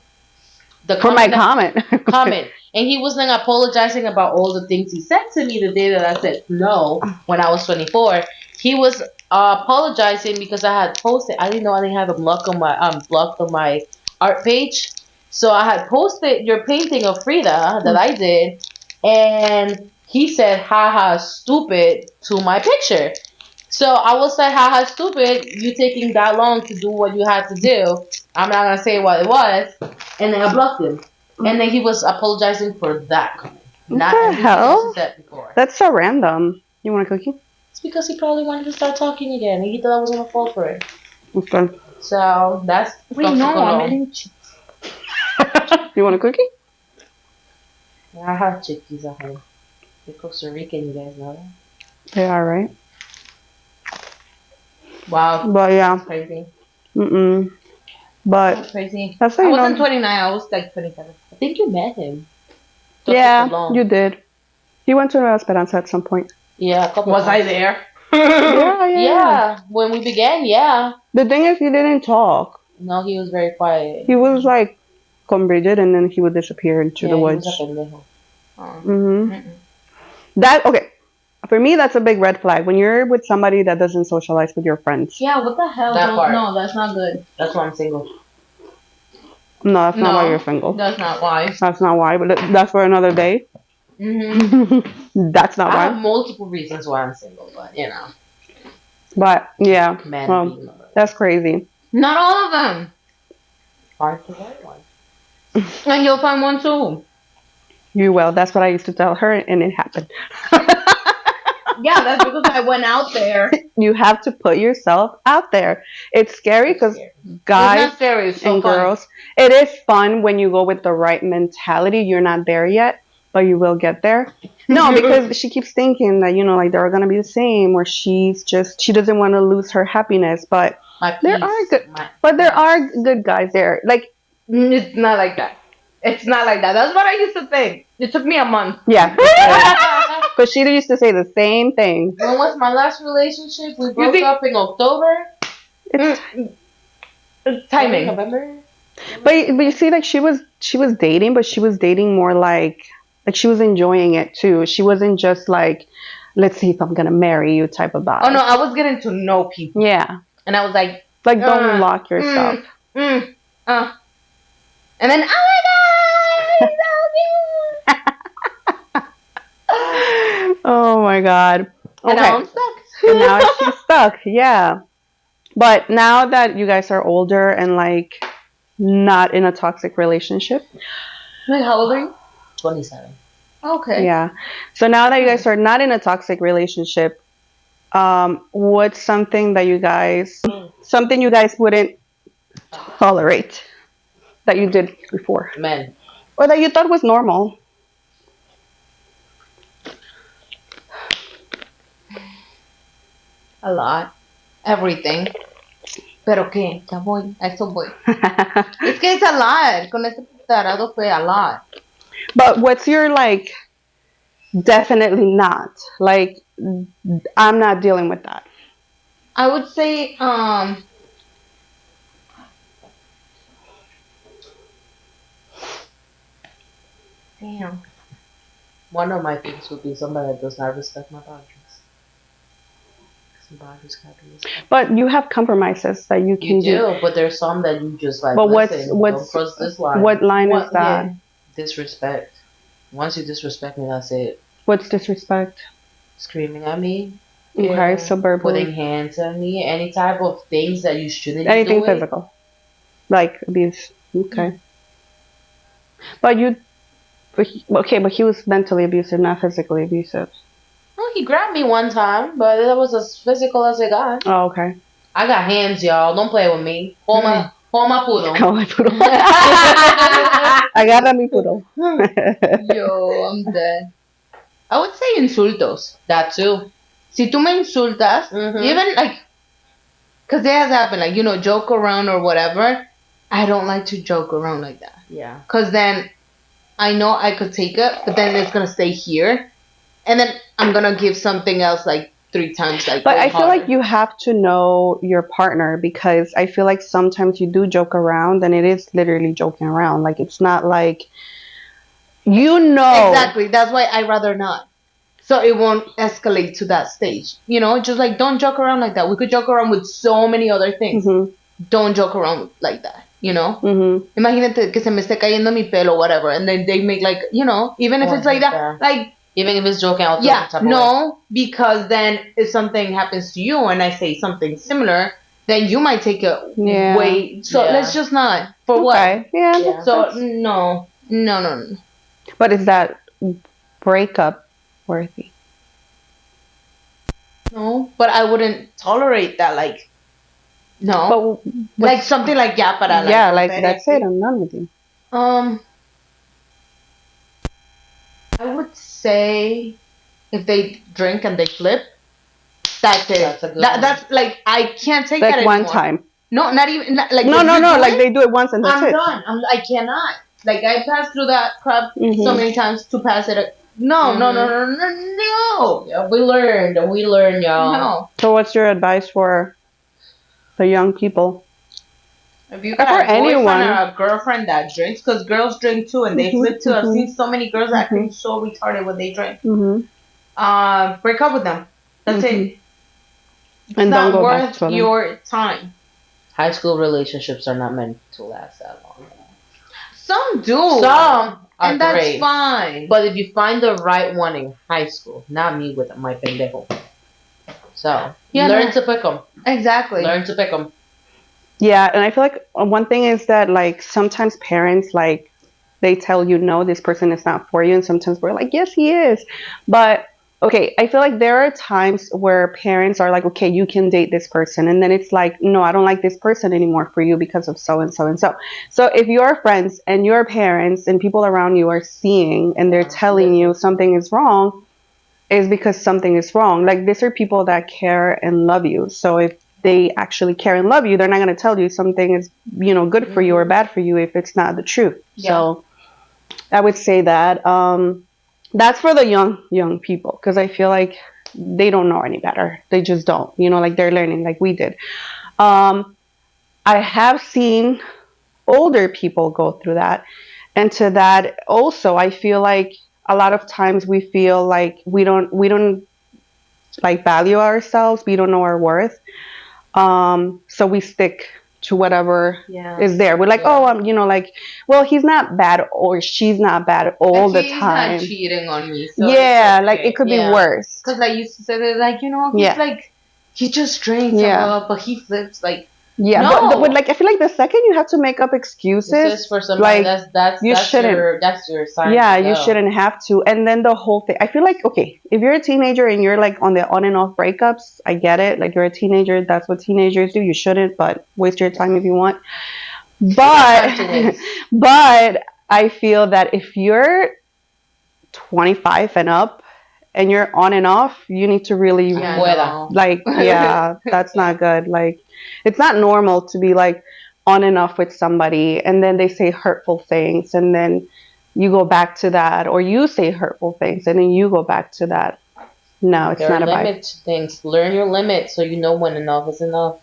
Speaker 3: The
Speaker 1: For my
Speaker 3: comment
Speaker 1: comment.
Speaker 3: comment. And he was then apologizing about all the things he said to me the day that I said no when I was 24. He was apologizing because I had posted. I didn't know I didn't have a blocked on my art page. So I had posted your painting of Frida that I did, and he said haha stupid to my picture. So I was like, haha stupid, you taking that long to do what you had to do. I'm not gonna say what it was. And then I blocked him. And then he was apologizing for that comment. Not
Speaker 1: the
Speaker 3: everything
Speaker 1: hell?
Speaker 3: else he said before.
Speaker 1: That's so random. You want a cookie?
Speaker 3: It's because he probably wanted to start talking again and he thought I was gonna fall for it.
Speaker 1: Okay.
Speaker 3: So that's
Speaker 2: Wait, no, I'm eating
Speaker 1: You want a cookie?
Speaker 3: I have chickies at home. They're Costa Rican, you guys know that?
Speaker 1: They are, right?
Speaker 2: Wow.
Speaker 1: But yeah.
Speaker 2: Crazy.
Speaker 1: Mm-mm. But
Speaker 2: That's crazy.
Speaker 1: that's how
Speaker 2: I
Speaker 1: you
Speaker 2: wasn't
Speaker 1: know.
Speaker 2: 29, I was like 27.
Speaker 3: I think you met him. Took
Speaker 1: Yeah,
Speaker 3: so long.
Speaker 1: you did. He went to Esperanza at some point.
Speaker 3: Yeah, a couple
Speaker 2: Was I
Speaker 3: times.
Speaker 2: there?
Speaker 1: Yeah.
Speaker 3: Yeah, when we began, yeah.
Speaker 1: The thing is, he didn't talk.
Speaker 3: No, he was very quiet.
Speaker 1: He was like con Bridget, and then he would disappear into the
Speaker 3: He
Speaker 1: woods.
Speaker 3: was a pendejo.
Speaker 1: Mm-hmm.
Speaker 2: Mm-mm.
Speaker 1: That okay. For me, that's a big red flag when you're with somebody that doesn't socialize with your friends.
Speaker 2: Yeah, what the hell?
Speaker 3: That part.
Speaker 2: No, that's not good.
Speaker 3: That's why I'm single.
Speaker 1: No, that's not why
Speaker 2: No.
Speaker 1: you're single.
Speaker 2: That's not why.
Speaker 1: That's not why, but that's for another day.
Speaker 2: Mm-hmm.
Speaker 1: That's not
Speaker 3: I have
Speaker 1: why.
Speaker 3: multiple reasons why I'm single, but you know,
Speaker 1: But yeah,
Speaker 3: man
Speaker 1: well,
Speaker 3: being another.
Speaker 1: that's crazy.
Speaker 2: Not all of them.
Speaker 3: Find the right one.
Speaker 2: And you'll find one too.
Speaker 1: You will. That's what I used to tell her, and it happened.
Speaker 2: Yeah, that's because I went out there.
Speaker 1: You have to put yourself out there. It's scary because
Speaker 2: It's
Speaker 1: guys
Speaker 2: not scary. It's so
Speaker 1: and
Speaker 2: fun.
Speaker 1: girls, it is fun when you go with the right mentality. You're not there yet, but you will get there. No, because she keeps thinking that, like they're gonna be the same, or she doesn't want to lose her happiness. But
Speaker 3: My
Speaker 1: there
Speaker 3: peace,
Speaker 1: are good,
Speaker 3: my-
Speaker 1: but there are good guys there. Like
Speaker 2: It's not like that. It's not like that. That's what I used to think. It took me a month.
Speaker 1: yeah, because she used to say the same thing.
Speaker 3: When was my last relationship? We broke
Speaker 2: think-
Speaker 3: up in October.
Speaker 1: It's,
Speaker 2: Timing.
Speaker 3: November.
Speaker 1: but you see, like she was dating, but she was dating more like she was enjoying it too. She wasn't just like, let's see if I'm gonna marry you type of vibe.
Speaker 2: Oh no, I was getting to know people,
Speaker 1: Yeah,
Speaker 2: and I was like,
Speaker 1: like don't lock
Speaker 2: mm,
Speaker 1: yourself.
Speaker 2: and then oh my god, he's so cute.
Speaker 1: Oh my god.
Speaker 2: And now I'm
Speaker 1: Okay.
Speaker 2: stuck.
Speaker 1: And now she's stuck. Yeah. But now that you guys are older and like not in a toxic relationship,
Speaker 2: Wait, how old are you?
Speaker 3: 27.
Speaker 2: Okay.
Speaker 1: yeah. So now that you guys are not in a toxic relationship, what's something you guys wouldn't tolerate that you did before,
Speaker 3: Men.
Speaker 1: or that you thought was normal?
Speaker 2: A lot. Everything. ¿Pero qué? Ya voy. A eso voy. Es que es a lot. Con este tarado fue a lot.
Speaker 1: But what's your like? Definitely not. Like, I'm not dealing with that.
Speaker 2: I would say, damn.
Speaker 3: One of my things would be somebody that does not respect my boundaries. Some boundaries gotta be respected.
Speaker 1: But you have compromises that you can
Speaker 3: You
Speaker 1: do.
Speaker 3: do, but there's some that you just like.
Speaker 1: But
Speaker 3: listen,
Speaker 1: what's
Speaker 3: don't cross this line.
Speaker 1: what line
Speaker 2: What-
Speaker 1: is that?
Speaker 2: yeah.
Speaker 3: Disrespect. Once you disrespect me, that's it.
Speaker 1: What's disrespect?
Speaker 3: Screaming at me,
Speaker 1: Okay, so verbal.
Speaker 3: putting hands on me, any type of things that you shouldn't be
Speaker 1: Anything
Speaker 3: doing.
Speaker 1: physical, like abuse. Okay. But you But he was mentally abusive, not physically abusive.
Speaker 3: Well, he grabbed me one time, but that was as physical as it got.
Speaker 1: Oh, okay.
Speaker 3: I got hands, y'all. Don't play with me. Hold my poodle.
Speaker 1: Oh, my poodle. Agarra mi poodle.
Speaker 2: Yo, I'm dead. I would say insultos.
Speaker 3: That too.
Speaker 2: Si tú me insultas,
Speaker 3: Mhm.
Speaker 2: even like, because it has happened, like, joke around or whatever. I don't like to joke around like that.
Speaker 3: Yeah.
Speaker 2: Because then I know I could take it, but then it's going to stay here. And then I'm going to give something else like 3 times. Like,
Speaker 1: But
Speaker 2: way
Speaker 1: I feel like
Speaker 2: harder.
Speaker 1: you have to know your partner, because I feel like sometimes you do joke around and it is literally joking around. Like, it's not like,
Speaker 2: Exactly. That's why I rather not. So it won't escalate to that stage. Just like, don't joke around like that. We could joke around with so many other things.
Speaker 1: Mhm.
Speaker 2: Don't joke around like that.
Speaker 1: Mhm.
Speaker 2: Imagínate que se me esté cayendo mi pelo, whatever, and then they make like, even if
Speaker 3: Oh,
Speaker 2: it's like that,
Speaker 3: yeah.
Speaker 2: like,
Speaker 3: Even if it's joking out.
Speaker 2: yeah, no, because then if something happens to you and I say something similar, then you might take it
Speaker 1: Yeah.
Speaker 2: way. So
Speaker 3: Yeah.
Speaker 2: let's just not. For
Speaker 1: Okay. Yeah.
Speaker 3: Yeah.
Speaker 2: So
Speaker 1: that's-
Speaker 2: no.
Speaker 1: But is that breakup worthy?
Speaker 2: No, but I wouldn't tolerate that. Like, no,
Speaker 1: But
Speaker 2: like something like ya para.
Speaker 1: yeah, like that's it. I'm done with you.
Speaker 2: I would say if they drink and they flip, that's it.
Speaker 3: That's a good one.
Speaker 2: That's like, I can't take that
Speaker 1: Like one
Speaker 2: anymore.
Speaker 1: time.
Speaker 2: No, not even like.
Speaker 1: No,
Speaker 2: if
Speaker 1: no,
Speaker 2: you
Speaker 1: no.
Speaker 2: do
Speaker 1: Like
Speaker 2: it,
Speaker 1: they do it once and that's
Speaker 2: I'm
Speaker 1: it.
Speaker 2: done. I cannot. Like, I passed through that crap so
Speaker 1: Mhm.
Speaker 2: many times to pass it. No, no, no, no, no, no,
Speaker 3: Yeah, we learned, y'all.
Speaker 2: no.
Speaker 1: So what's your advice for the young people?
Speaker 2: If you
Speaker 1: Or
Speaker 2: got
Speaker 1: for
Speaker 2: a boyfriend
Speaker 1: anyone.
Speaker 2: or a girlfriend that drinks, because girls drink too and they
Speaker 1: Mhm,
Speaker 2: flip too. I've
Speaker 1: mhm.
Speaker 2: seen so many girls acting so retarded when they drink.
Speaker 1: Mhm.
Speaker 2: Break up with them. That's it.
Speaker 1: Mhm.
Speaker 2: It's
Speaker 1: And
Speaker 2: not
Speaker 1: don't go back
Speaker 2: worth
Speaker 1: to them.
Speaker 2: your time.
Speaker 3: High school relationships are not meant to last that long.
Speaker 2: Some do.
Speaker 3: Some are
Speaker 2: and that's
Speaker 3: great.
Speaker 2: fine.
Speaker 3: But if you find the right one in high school, not me with my pendejo. So,
Speaker 2: Yeah,
Speaker 3: learn
Speaker 2: no.
Speaker 3: to pick them.
Speaker 2: Exactly.
Speaker 3: Learn to pick them.
Speaker 1: Yeah, and I feel like one thing is that like sometimes parents like they tell you no, this person is not for you, and sometimes we're like, yes, he is. But okay, I feel like there are times where parents are like, okay, you can date this person, and then it's like, no, I don't like this person anymore for you because of so and so and so. So if your friends and your parents and people around you are seeing and they're telling you something is wrong, is because something is wrong. Like these are people that care and love you. So if they actually care and love you, they're not going to tell you something is, good for you or bad for you if it's not the truth.
Speaker 2: Yeah.
Speaker 1: So I would say that that's for the young people, because I feel like they don't know any better. They just don't, like they're learning like we did. I have seen older people go through that. And to that also, I feel like a lot of times we feel like we don't like value ourselves. We don't know our worth. So we stick to whatever
Speaker 2: Yeah.
Speaker 1: is there. We're like,
Speaker 3: Yeah.
Speaker 1: oh, like, well, he's not bad or she's not bad all the
Speaker 2: He's
Speaker 1: time.
Speaker 2: not cheating on me. So
Speaker 1: Yeah, like it could
Speaker 3: Yeah.
Speaker 1: be worse.
Speaker 2: Because I used to say that, like, he's
Speaker 1: Yeah.
Speaker 2: like, he just drinks,
Speaker 1: Yeah.
Speaker 2: but he flips, like,
Speaker 1: Yeah,
Speaker 2: No.
Speaker 1: but like I feel like the second you have to make up
Speaker 3: This
Speaker 1: excuses,
Speaker 3: is for somebody
Speaker 1: like,
Speaker 3: that's
Speaker 1: you shouldn't.
Speaker 3: that's your sign.
Speaker 1: yeah,
Speaker 3: to
Speaker 1: you
Speaker 3: go.
Speaker 1: shouldn't have to. And then the whole thing, I feel like, okay, if you're a teenager and you're like on the on and off breakups, I get it. Like you're a teenager, that's what teenagers do. You shouldn't, but waste your time if you want.
Speaker 3: Time to
Speaker 1: But
Speaker 3: waste.
Speaker 1: but I feel that if you're 25 and up and you're on and off, you need to really
Speaker 2: yeah,
Speaker 3: Fuera.
Speaker 2: no.
Speaker 1: like, yeah, that's not good. Like, it's not normal to be like on and off with somebody and then they say hurtful things and then you go back to that, or you say hurtful things and then you go back to that. No, it's
Speaker 3: There
Speaker 1: not
Speaker 3: are
Speaker 1: a vibe.
Speaker 3: limit to things. Learn your limits so you know when enough is enough.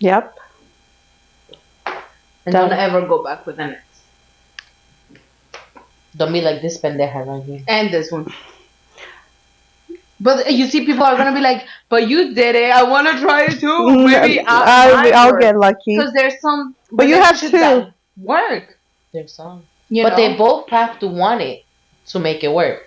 Speaker 1: Yep.
Speaker 2: And don't ever go back with an ex.
Speaker 3: Don't be like this pendeja right here.
Speaker 2: And this one. But you see, people are gonna be like, "But you did it. I want to try it too. Maybe
Speaker 1: I'll get lucky.
Speaker 2: Because there's some.
Speaker 1: But you have
Speaker 2: relationships
Speaker 1: to.
Speaker 2: that work.
Speaker 3: There's some.
Speaker 2: You
Speaker 3: But
Speaker 2: know?
Speaker 3: they both have to want it to make it work.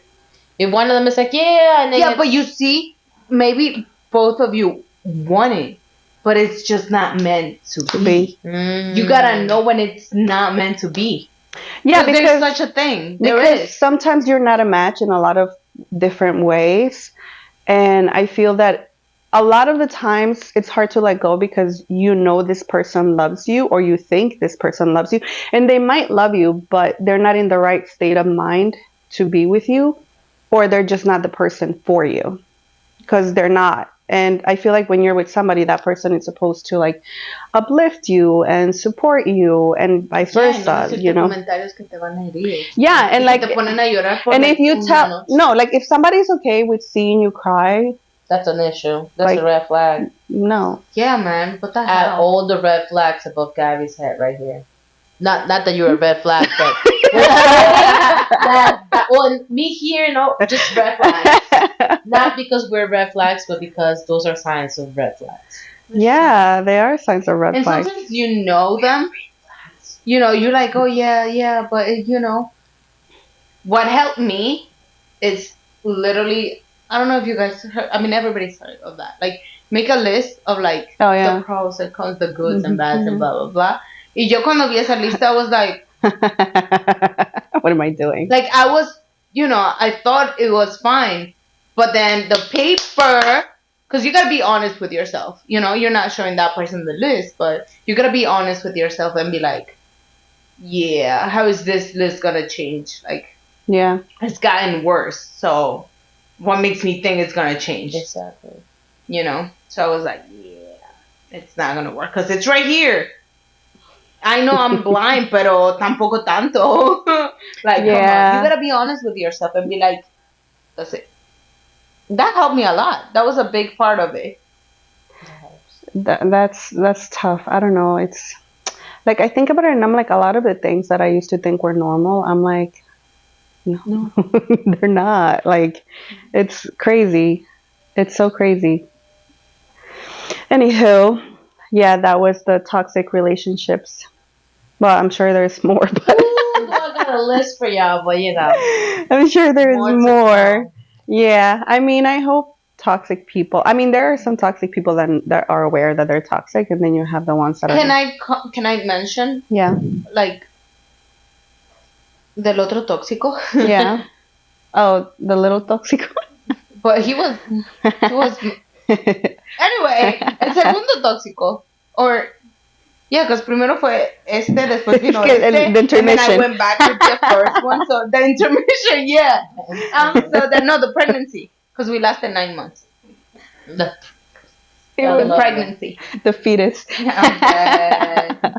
Speaker 3: If one of them is like, yeah, and then
Speaker 2: Yeah, but you see, maybe both of you want it, but it's just not meant to be.
Speaker 1: be.
Speaker 3: Mm.
Speaker 2: You gotta know when it's not meant to be.
Speaker 1: Yeah,
Speaker 2: there's
Speaker 1: because
Speaker 2: such a thing. There
Speaker 1: because
Speaker 2: is.
Speaker 1: sometimes you're not a match in a lot of different ways, and I feel that a lot of the times it's hard to let go because you know this person loves you or you think this person loves you, and they might love you, but they're not in the right state of mind to be with you, or they're just not the person for you because they're not. And I feel like when you're with somebody, that person is supposed to like uplift you and support you and vice
Speaker 2: Yeah, y no
Speaker 1: versa, you
Speaker 2: decirte
Speaker 1: know?
Speaker 2: comentarios que te van a herir.
Speaker 1: Yeah, and
Speaker 2: Y que
Speaker 1: like,
Speaker 2: te ponen a llorar por
Speaker 1: and
Speaker 2: like
Speaker 1: if you
Speaker 2: una
Speaker 1: tell,
Speaker 2: noche.
Speaker 1: no, like if somebody's okay with seeing you cry,
Speaker 3: That's an issue. That's
Speaker 1: Like-
Speaker 3: a red flag.
Speaker 1: no.
Speaker 2: Yeah, man. What the
Speaker 3: At
Speaker 2: hell?
Speaker 3: all the red flags above Gabby's head right here. Not that you're a red flag, but well, me here, just red flags. Not because we're red flags, but because those are signs of red flags.
Speaker 1: Yeah, they are signs of red
Speaker 2: And
Speaker 1: flags.
Speaker 2: sometimes you know them. You know, you're like, oh yeah, but you know, what helped me is literally, I don't know if you guys heard, I mean, everybody's heard of that. Like, make a list of like
Speaker 1: Oh, yeah.
Speaker 2: the pros and cons, the goods and
Speaker 1: Mhm,
Speaker 2: bads
Speaker 1: mhm.
Speaker 2: and blah blah blah. Y yo cuando vi esa lista, I was like,
Speaker 1: What am I doing?
Speaker 2: I was, you know, I thought it was fine, but then the paper, because you gotta be honest with yourself. You know, you're not showing that person the list, but you gotta be honest with yourself and be like, yeah, how is this list gonna change? Like,
Speaker 1: Yeah.
Speaker 2: it's gotten worse. So, what makes me think it's gonna change?
Speaker 3: Exactly.
Speaker 2: You know? So I was like, yeah, it's not gonna work because it's right here. I know I'm blind, pero tampoco tanto. Like, come on,
Speaker 1: Yeah.
Speaker 2: you gotta be honest with yourself and be like, that's it. That helped me a lot. That was a big part of it.
Speaker 1: That's tough. I don't know. It's like I think about it and I'm like a lot of the things that I used to think were normal, I'm like, no, they're not. Like, it's crazy. It's so crazy. Anywho, yeah, that was the toxic relationships. Well, I'm sure there's more, but
Speaker 3: I got a list for y'all, but you know.
Speaker 1: I'm sure there's
Speaker 2: More to
Speaker 1: more. Yeah, I mean, I hope toxic people. I mean, there are some toxic people that are aware that they're toxic, and then you have the ones that
Speaker 2: Can
Speaker 1: are.
Speaker 2: can I mention
Speaker 1: Yeah,
Speaker 2: like del otro tóxico?
Speaker 1: yeah. Oh, the little toxic
Speaker 2: But he was anyway, el segundo tóxico. Or yeah, because primero fue después vino
Speaker 1: Es que
Speaker 2: este,
Speaker 1: the
Speaker 2: and then I
Speaker 1: intermission.
Speaker 2: went back to the first one. So the intermission, yeah. So the pregnancy, because we lasted 9 months.
Speaker 3: The-
Speaker 1: It
Speaker 3: I
Speaker 1: was
Speaker 3: love
Speaker 2: Pregnancy.
Speaker 1: the fetus.
Speaker 2: I'm dead.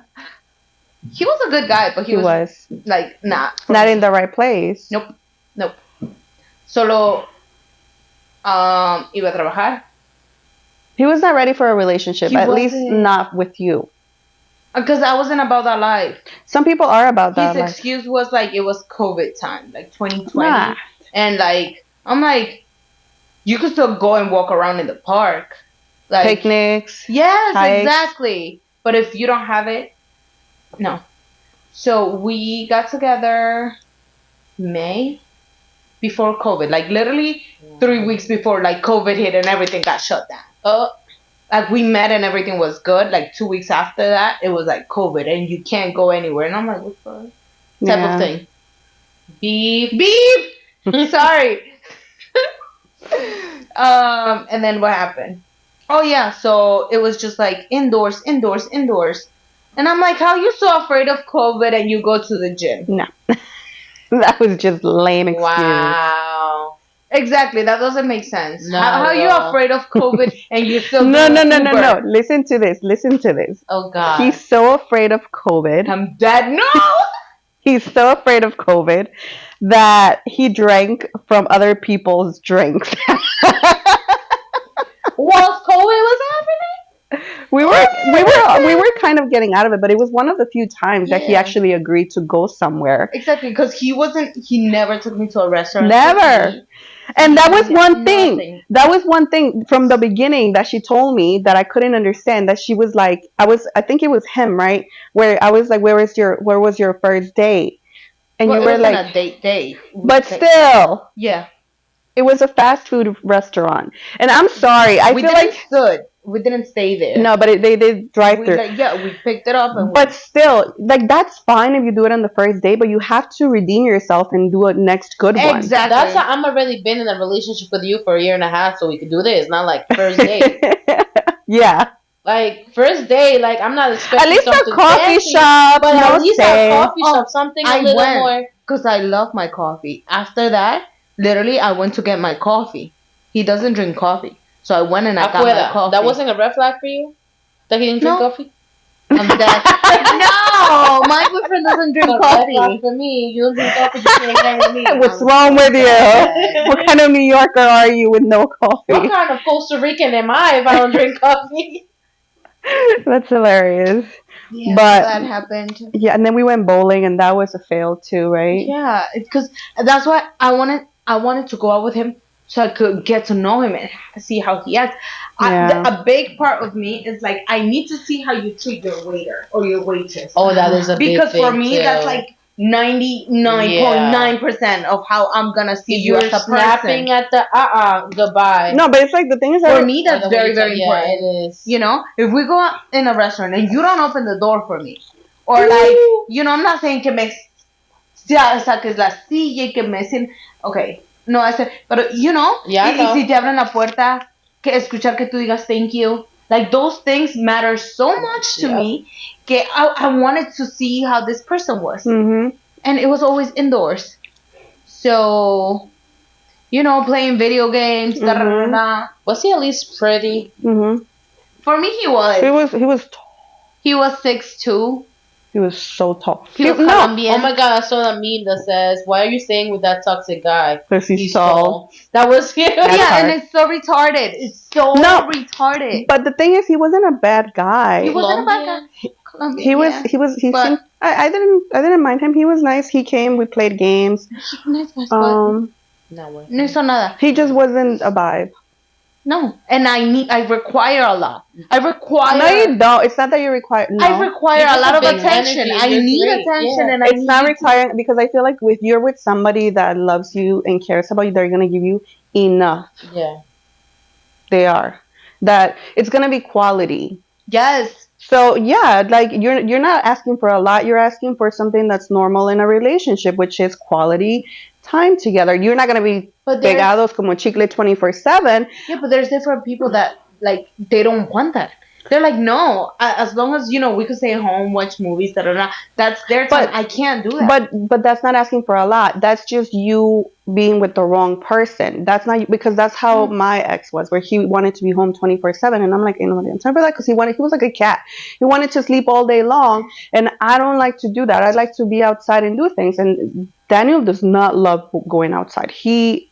Speaker 2: He was a good guy, but
Speaker 1: He was
Speaker 2: like not
Speaker 1: not in the right place.
Speaker 2: Nope. Solo iba a trabajar.
Speaker 1: He was not ready for a relationship,
Speaker 2: He
Speaker 1: at least
Speaker 2: wasn't.
Speaker 1: not with you.
Speaker 2: Because I wasn't about that life.
Speaker 1: Some people are about that.
Speaker 2: His
Speaker 1: Like,
Speaker 2: excuse was like it was COVID time, like 2020.
Speaker 1: nah.
Speaker 2: And like I'm like, you could still go and walk around in the park. Like
Speaker 1: Picnics.
Speaker 2: yes,
Speaker 1: hikes.
Speaker 2: exactly. But if you don't have it, no. So we got together May before COVID. Like literally 3 weeks before like COVID hit and everything got shut down. Like we met and everything was good. Like 2 weeks after that, it was like COVID and you can't go anywhere. And I'm like, what the type
Speaker 1: Yeah.
Speaker 2: of thing? Beep. Sorry. And then what happened? Oh yeah, so it was just like indoors. And I'm like, how you so afraid of COVID and you go to the gym?
Speaker 1: No. That was just lame excuse.
Speaker 3: Wow.
Speaker 2: Exactly, that doesn't make sense.
Speaker 3: No,
Speaker 2: how you
Speaker 3: no.
Speaker 2: afraid of COVID and you still
Speaker 1: No,
Speaker 2: do
Speaker 1: no.
Speaker 2: Uber?
Speaker 1: Listen to this.
Speaker 3: Oh God.
Speaker 1: He's so afraid of COVID.
Speaker 2: I'm dead. No.
Speaker 1: He's so afraid of COVID that he drank from other people's drinks.
Speaker 3: Whilst COVID was happening?
Speaker 1: we were kind of getting out of it, but it was one of the few times that he
Speaker 2: Yeah.
Speaker 1: actually agreed to go somewhere.
Speaker 2: Exactly, because he never took me to a restaurant.
Speaker 1: Never. And that was one thing.
Speaker 2: Nothing.
Speaker 1: That was one thing from the beginning that she told me that I couldn't understand. That she was like, I think it was him, right? Where I was like, where was your first date? And
Speaker 2: Well,
Speaker 1: you
Speaker 2: it
Speaker 1: were
Speaker 2: wasn't
Speaker 1: like,
Speaker 2: a date.
Speaker 1: but still,
Speaker 2: Yeah.
Speaker 1: it was a fast food restaurant. And I'm sorry, I
Speaker 2: We
Speaker 1: feel
Speaker 2: didn't
Speaker 1: like
Speaker 2: stood. we didn't stay there.
Speaker 1: No, but they did drive
Speaker 2: we
Speaker 1: through.
Speaker 2: we picked it up and
Speaker 1: But still, like that's fine if you do it on the first day, but you have to redeem yourself and do a next good one.
Speaker 2: Exactly.
Speaker 3: That's how I'm already been in a relationship with you for a year and a half, so we could do this. Not like first date.
Speaker 1: Yeah.
Speaker 3: Like first day, like I'm not expecting
Speaker 1: At least a
Speaker 3: something
Speaker 1: coffee
Speaker 3: fancy,
Speaker 1: shop,
Speaker 3: but
Speaker 1: no
Speaker 3: at least
Speaker 1: say.
Speaker 3: a coffee shop, something a little more.
Speaker 2: because I love my coffee. After that, literally, I went to get my coffee. He doesn't drink coffee, so I went and I got my
Speaker 3: Afuera.
Speaker 2: coffee.
Speaker 3: That wasn't a red flag for you. That he didn't drink
Speaker 2: No.
Speaker 3: coffee.
Speaker 2: I'm dead. No, my boyfriend doesn't drink
Speaker 3: Not red flag
Speaker 2: coffee.
Speaker 3: for me. You don't drink coffee. You can't hang with me.
Speaker 1: What's wrong with you? What kind of New Yorker are you with no coffee?
Speaker 3: What kind of Costa Rican am I if I don't drink coffee?
Speaker 1: That's hilarious.
Speaker 2: Yeah,
Speaker 1: But-
Speaker 2: that happened.
Speaker 1: Yeah, and then we went bowling, and that was a fail too, right?
Speaker 2: Yeah, because that's why I wanted to go out with him so I could get to know him and see how he acts.
Speaker 1: Yeah.
Speaker 2: A big part of me is like I need to see how you treat your waiter or your waitress.
Speaker 3: Oh, that is a big
Speaker 2: Because for
Speaker 3: thing,
Speaker 2: me,
Speaker 3: too.
Speaker 2: that's like 99.9% of how I'm gonna see
Speaker 3: If
Speaker 2: you
Speaker 3: you're
Speaker 2: as a
Speaker 3: snapping
Speaker 2: person.
Speaker 3: at the goodbye.
Speaker 1: No, but it's like the thing is
Speaker 2: For
Speaker 1: that
Speaker 2: me,
Speaker 3: Or
Speaker 2: that's
Speaker 3: the way
Speaker 2: very,
Speaker 3: you
Speaker 2: very
Speaker 3: tell-
Speaker 2: important.
Speaker 3: Yeah, it is.
Speaker 2: You know, if we go out in a restaurant and you don't open the door for me, or like, you know, I'm not saying que me saques la silla y que me sien- okay, no, pero you know,
Speaker 3: Yeah, I
Speaker 2: y
Speaker 3: know.
Speaker 2: si te abren la puerta, que escuchar que tú digas thank you, like those things matter so much to
Speaker 3: Yeah.
Speaker 2: me, que I wanted to see how this person was,
Speaker 1: hmm
Speaker 2: and it was always indoors, so. You know, playing video games. Da, da, da, da.
Speaker 3: Was he at least pretty?
Speaker 1: hmm
Speaker 2: For me, he was.
Speaker 1: He was
Speaker 2: 6'2".
Speaker 1: he was so tall.
Speaker 2: He was
Speaker 1: no,
Speaker 2: Colombian.
Speaker 3: Oh my god, I saw a meme that says, "Why are you staying with that toxic guy?
Speaker 1: because he's tall.
Speaker 3: That was him.
Speaker 1: That's
Speaker 2: Yeah,
Speaker 1: hard.
Speaker 2: and it's so retarded. It's so
Speaker 1: No.
Speaker 2: retarded.
Speaker 1: But the thing is, he wasn't a bad guy.
Speaker 2: He wasn't a bad
Speaker 3: Colombian?
Speaker 2: guy. Colombian,
Speaker 1: He was.
Speaker 2: yeah.
Speaker 1: He was. He
Speaker 2: But-
Speaker 1: seemed. I didn't mind him. He was nice. He came. We played games.
Speaker 2: No
Speaker 3: No way.
Speaker 2: hizo nada.
Speaker 1: He just wasn't a vibe.
Speaker 2: No. And I require a lot. I require.
Speaker 1: No, you don't. It's not that you require. No.
Speaker 2: I require
Speaker 3: You
Speaker 2: a
Speaker 3: just
Speaker 2: lot of
Speaker 3: have big
Speaker 2: attention.
Speaker 3: energy,
Speaker 2: I
Speaker 3: you're
Speaker 2: need
Speaker 3: great,
Speaker 2: attention,
Speaker 3: yeah.
Speaker 2: and I
Speaker 1: It's not
Speaker 2: need-
Speaker 1: requiring because I feel like if you're with somebody that loves you and cares about you, they're gonna give you enough.
Speaker 3: Yeah.
Speaker 1: They are. That it's gonna be quality.
Speaker 2: Yes.
Speaker 1: So yeah, like you're not asking for a lot. You're asking for something that's normal in a relationship, which is quality time together. You're not gonna be
Speaker 2: But there's,
Speaker 1: pegados como chicle 24/7.
Speaker 2: yeah, but there's different people that like they don't want that. They're like, no, as long as, you know, we could stay home, watch movies, da da da. That's their time.
Speaker 1: But-
Speaker 2: I can't do that.
Speaker 1: But that's not asking for a lot. That's just you being with the wrong person. That's not because that's how my ex was, where he wanted to be home 24/7, and I'm like, you know, I'm sorry for that because he was like a cat. He wanted to sleep all day long, and I don't like to do that. I like to be outside and do things. And Daniel does not love going outside. He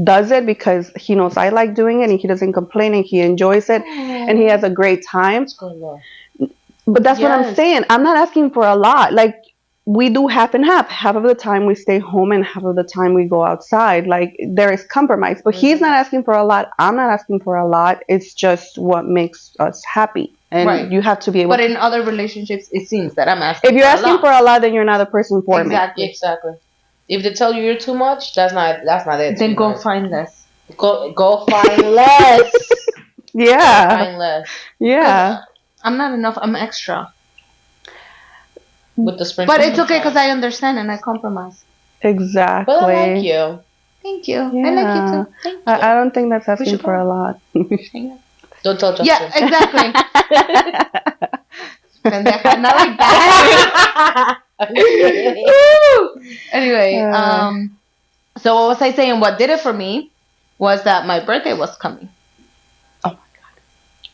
Speaker 1: does it because he knows I like doing it, and he doesn't complain, and he enjoys it, and he has a great time.
Speaker 3: Good love.
Speaker 1: But that's what I'm
Speaker 2: Yes.
Speaker 1: saying. I'm not asking for a lot. Like we do half and half. Half of the time we stay home and half of the time we go outside. Like there is compromise. But he's not asking for a lot. I'm not asking for a lot. It's just what makes us happy. And
Speaker 2: Right.
Speaker 1: you have to be able
Speaker 2: But in other relationships, it seems that I'm asking.
Speaker 1: if you're
Speaker 2: for a
Speaker 1: asking
Speaker 2: lot.
Speaker 1: for a lot, then you're not the person for me.
Speaker 2: Exactly.
Speaker 3: Exactly. If they tell you you're too much, that's not it.
Speaker 2: Then go
Speaker 3: sweetheart.
Speaker 2: find less.
Speaker 3: Go find less.
Speaker 1: Yeah.
Speaker 3: Find less.
Speaker 1: Yeah.
Speaker 2: I'm not enough. I'm extra.
Speaker 3: With the sprinkles.
Speaker 2: But it's okay because I understand and I compromise.
Speaker 1: Exactly.
Speaker 3: But I like you.
Speaker 2: Thank you. I like you too. Thank you.
Speaker 1: I don't think that's asking
Speaker 2: should
Speaker 1: for
Speaker 2: go.
Speaker 1: a lot.
Speaker 3: Don't tell Justin.
Speaker 2: Yeah, exactly. Pendeja, not like that. Anyway, so what was I saying? What did it for me was that my birthday was coming.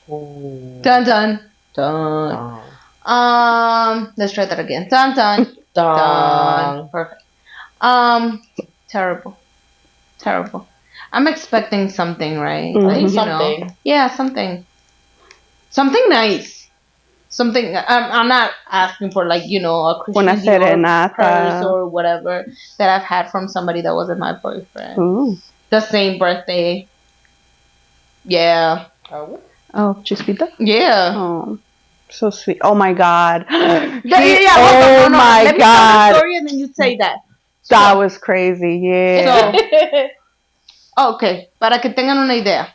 Speaker 3: Ooh.
Speaker 2: Dun dun dun. Let's try that again. Dun dun
Speaker 3: Dong.
Speaker 2: dun. Perfect. Terrible. I'm expecting something, right?
Speaker 1: Mhm.
Speaker 3: I think
Speaker 2: You know.
Speaker 3: something.
Speaker 2: Yeah, something nice. Something. I'm not asking for like, you know, a Christian
Speaker 1: Una
Speaker 2: Dior
Speaker 1: serenata.
Speaker 2: purse or whatever that I've had from somebody that wasn't my boyfriend.
Speaker 1: Ooh.
Speaker 2: The same birthday. Yeah.
Speaker 1: Oh, Chispita?
Speaker 2: Yeah.
Speaker 1: Oh, so sweet. Oh my God.
Speaker 2: Yeah.
Speaker 1: Oh
Speaker 2: Hold on,
Speaker 1: my
Speaker 2: Let me tell the
Speaker 1: God.
Speaker 2: story and then you say that.
Speaker 1: That was crazy. Yeah.
Speaker 2: So, okay, para que tengan una idea.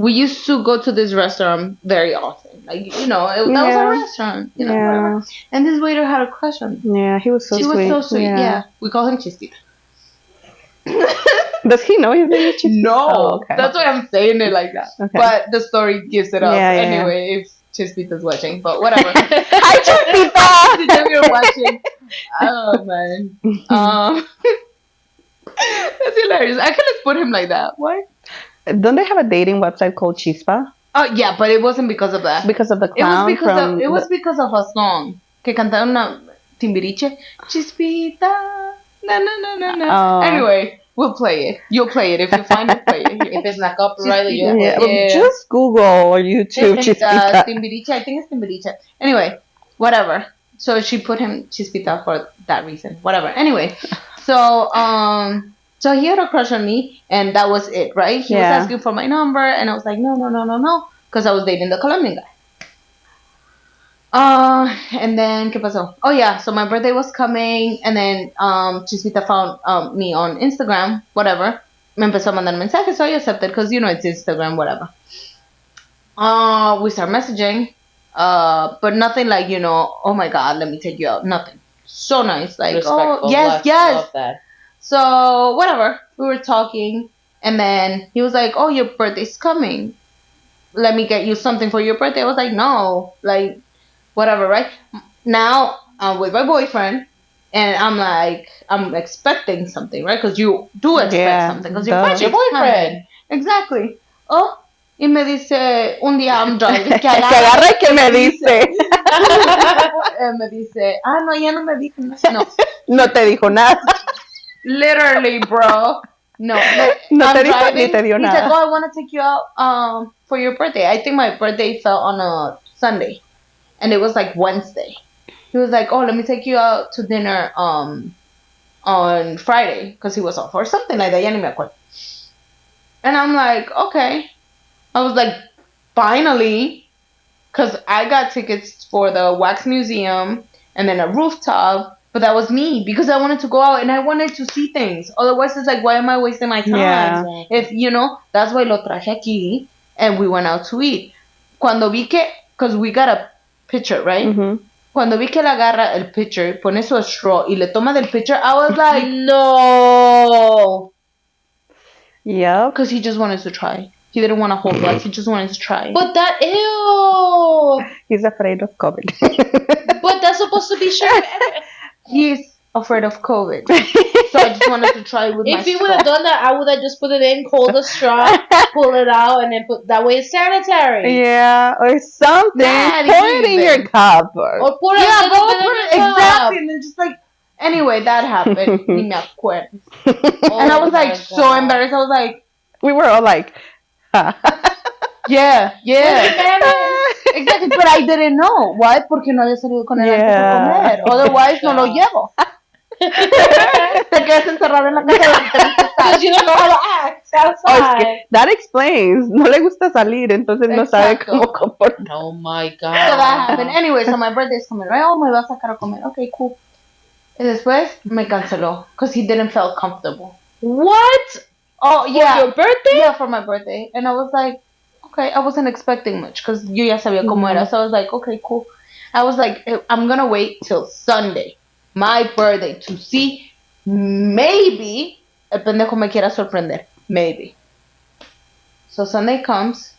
Speaker 2: we used to go to this restaurant very often. Like, that was
Speaker 1: Yeah.
Speaker 2: a restaurant,
Speaker 1: Yeah.
Speaker 2: whatever. And this waiter had a crush on me.
Speaker 1: Yeah, he was so
Speaker 2: She
Speaker 1: sweet.
Speaker 2: was so sweet. Yeah. We call him Chispita.
Speaker 1: Does he know his name is Chispita?
Speaker 2: No,
Speaker 1: Oh, okay.
Speaker 2: that's why I'm saying it like that.
Speaker 1: Okay.
Speaker 2: But the story gives it up
Speaker 1: Yeah, yeah,
Speaker 2: anyway. If Chispita's watching, but whatever.
Speaker 1: Hi, Chispita!
Speaker 2: If you're watching, oh man, that's hilarious. I could have put him like that. Why?
Speaker 1: Don't they have a dating website called Chispa?
Speaker 2: Oh yeah, but it wasn't because of that.
Speaker 1: Because of the
Speaker 2: It was
Speaker 1: clown
Speaker 2: because of a song que cantaba una Timbiriche. Chispita. Na na na na na.
Speaker 1: Oh.
Speaker 2: Anyway, we'll play it. You'll play it if you find it. Play it.
Speaker 3: If it's not copyrighted,
Speaker 2: Yeah.
Speaker 3: you'll
Speaker 1: Yeah,
Speaker 3: play it.
Speaker 1: just Google or YouTube Chispita.
Speaker 2: Timbiriche. I think it's Timbiriche. Anyway, whatever. So she put him Chispita for that reason. Whatever. Anyway, so he had a crush on me, and that was it, right? He was
Speaker 1: Yeah.
Speaker 2: asking for my number, and I was like, no, because I was dating the Colombian guy. And then, ¿qué pasó? Oh yeah, so my birthday was coming, and then Chispita found me on Instagram, whatever. Me empezó a mandar mensajes, so I accepted, because it's Instagram, whatever. We start messaging, but nothing like, oh my god, let me take you out, nothing. So nice, like,
Speaker 3: Respectful.
Speaker 2: oh, yes,
Speaker 3: Love that.
Speaker 2: So, whatever, we were talking, and then he was like, oh, your birthday's coming. Let me get you something for your birthday. I was like, no, like, whatever, right? Now, I'm with my boyfriend, and I'm like, I'm expecting something, right? Because you do expect something, because
Speaker 1: duh.
Speaker 3: Your boyfriend.
Speaker 2: Exactly. Oh, y me dice, un día I'm driving, que
Speaker 1: Que agarra y que me dice.
Speaker 2: me dice, no, ya no me dijo nada. No.
Speaker 1: No te dijo nada.
Speaker 2: Literally, bro. No
Speaker 1: No te
Speaker 2: I'm
Speaker 1: dijo
Speaker 2: driving.
Speaker 1: ni te dio
Speaker 2: He
Speaker 1: nada.
Speaker 2: said, I want to take you out for your birthday. I think my birthday fell on a Sunday, and it was like Wednesday. He was like, let me take you out to dinner on Friday, because he was off or something like that. Ya ni me acuerdo. And I'm like, okay. I was like, finally, because I got tickets for the Wax Museum and then a rooftop. But that was me, because I wanted to go out and I wanted to see things. Otherwise, it's like, why am I wasting my time?
Speaker 1: Yeah.
Speaker 2: If, that's why lo traje aquí, and we went out to eat. Cuando vi que, because we got a picture, right?
Speaker 1: Mhm.
Speaker 2: Cuando vi que le agarra el picture, pone su straw y le toma del picture, I was like,
Speaker 3: No.
Speaker 1: Yep.
Speaker 2: because he just wanted to try. He didn't want to hold us. He just wanted to try.
Speaker 3: But that, ew.
Speaker 1: He's afraid of COVID.
Speaker 3: But that's supposed to be sure.
Speaker 2: He's afraid of COVID. So I just wanted to try with my
Speaker 3: If he
Speaker 2: straw.
Speaker 3: would have done that, I would have just put it in, hold the straw, pull it out, and then put that way it's sanitary.
Speaker 1: Yeah, or something.
Speaker 2: Not
Speaker 1: Pour it in
Speaker 2: even.
Speaker 1: your cup.
Speaker 3: Or put it
Speaker 2: Yeah,
Speaker 3: in
Speaker 2: bro,
Speaker 3: the
Speaker 2: exactly. And then just like, anyway, that happened. Ni me acuerdo. And I was like so embarrassed. I was like,
Speaker 1: We were all like,
Speaker 2: yeah. Exactly, but I didn't know. Why? Porque no había salido con él antes de
Speaker 1: Yeah.
Speaker 2: comer. Otherwise, no lo llevo. Te quedas encerrado en la casa.
Speaker 3: Because you don't know how to act
Speaker 1: Oh,
Speaker 3: outside.
Speaker 1: es que that explains. No le gusta salir, entonces no sabe
Speaker 2: Exacto.
Speaker 1: cómo comportar.
Speaker 3: Oh my
Speaker 2: So
Speaker 3: god.
Speaker 2: that happened. Anyway, so my birthday is coming, right? Oh, me va a sacar a comer. Okay, cool. Y después me canceló because he didn't feel comfortable.
Speaker 3: What?
Speaker 2: Oh, yeah.
Speaker 3: For your birthday?
Speaker 2: Yeah, for my birthday. And I was like, okay, I wasn't expecting much because yo ya sabía cómo era. So I was like, okay, cool. I was like, I'm going to wait till Sunday, my birthday, to see maybe el pendejo me quiera sorprender. Maybe. So Sunday comes.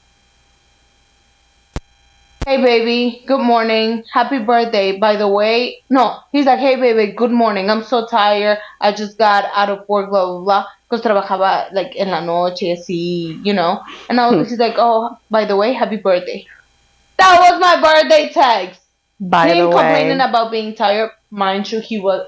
Speaker 2: Hey, baby, good morning. Happy birthday. By the way, no, he's like, hey, baby, good morning. I'm so tired. I just got out of work, blah, blah, blah. Because trabajaba, like, en la noche, así, And he's like, oh, by the way, happy birthday. That was my birthday text.
Speaker 1: By
Speaker 2: Him
Speaker 1: the way.
Speaker 2: complaining about being tired. Mind you, he would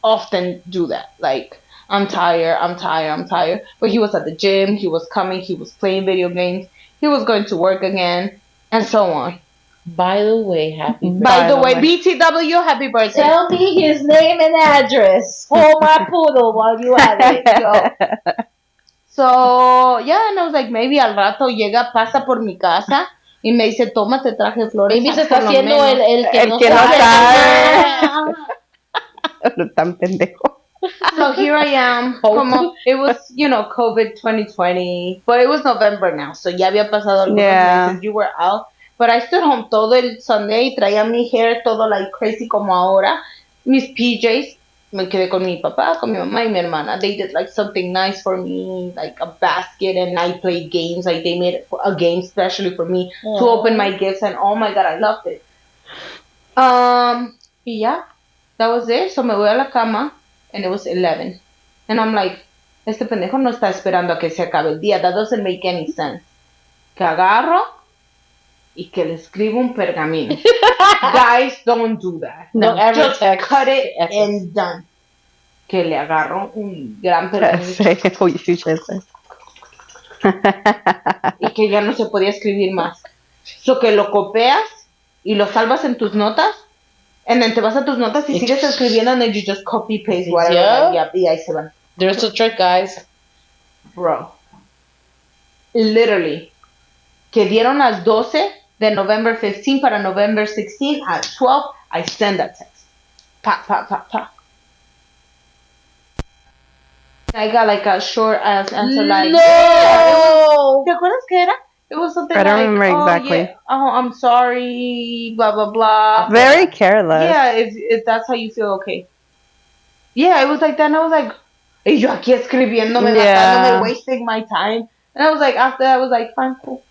Speaker 2: often do that. Like, I'm tired. But he was at the gym. He was coming. He was playing video games. He was going to work again. And so on.
Speaker 3: By the way, happy birthday.
Speaker 2: By the way, BTW, happy birthday.
Speaker 3: Tell me his name and address. Hold my poodle while you at it. Yo.
Speaker 2: So, yeah, and I was like, maybe al rato llega, pasa por mi casa y me dice, toma, te traje flores.
Speaker 3: Maybe se
Speaker 2: por
Speaker 3: está
Speaker 2: lo
Speaker 3: haciendo
Speaker 2: menos.
Speaker 3: el que
Speaker 1: El
Speaker 3: no
Speaker 1: que no
Speaker 3: sabe.
Speaker 1: sabe. Tan pendejo.
Speaker 2: So here I am.
Speaker 3: Hope.
Speaker 2: Como, it was, COVID 2020, but it was November now, so ya había pasado algunos
Speaker 1: Yeah.
Speaker 2: meses. You were out. But I stood home todo el Sunday y traía mi hair todo like crazy como ahora. Mis PJs. Me quedé con mi papá, con mi mamá y mi hermana. They did like something nice for me, like a basket, and I played games. Like they made a game especially for me to open my gifts, and oh my god, I loved it. Y ya, that was it. So me voy a la cama, and it was 11. And I'm like, este pendejo no está esperando a que se acabe el día. That doesn't make any sense. Que agarro y que le escribo un pergamino. Guys, don't do that.
Speaker 3: Don't ever
Speaker 2: Just
Speaker 3: text
Speaker 2: cut it
Speaker 3: X's.
Speaker 2: and done. Que le agarro un gran pergamino
Speaker 1: Sí, uy, sí, sí, sí.
Speaker 2: y que ya no se podía escribir más. So que lo copias y lo salvas en tus notas. And then te vas a tus notas y sigues escribiendo, and then you just copy paste whatever.
Speaker 3: Yeah.
Speaker 2: Y ahí se van.
Speaker 3: There's a trick, guys.
Speaker 2: Bro. Literally. Que dieron las 12 de November 15 para November 16 at 12. I send that text. Pa, pa, pa, pa. I got like a short ass answer like,
Speaker 3: No!
Speaker 2: ¿te acuerdas qué era? It was something
Speaker 1: I don't
Speaker 2: like,
Speaker 1: remember
Speaker 2: oh,
Speaker 1: exactly.
Speaker 2: yeah, oh, I'm sorry, blah, blah, blah.
Speaker 1: Very careless.
Speaker 2: Yeah, if that's how you feel, okay. Yeah, it was like that, and I was like, y yo aquí escribiéndome,
Speaker 1: Yeah.
Speaker 2: matándome, wasting my time. And I was like, after that, I was like, fine, cool.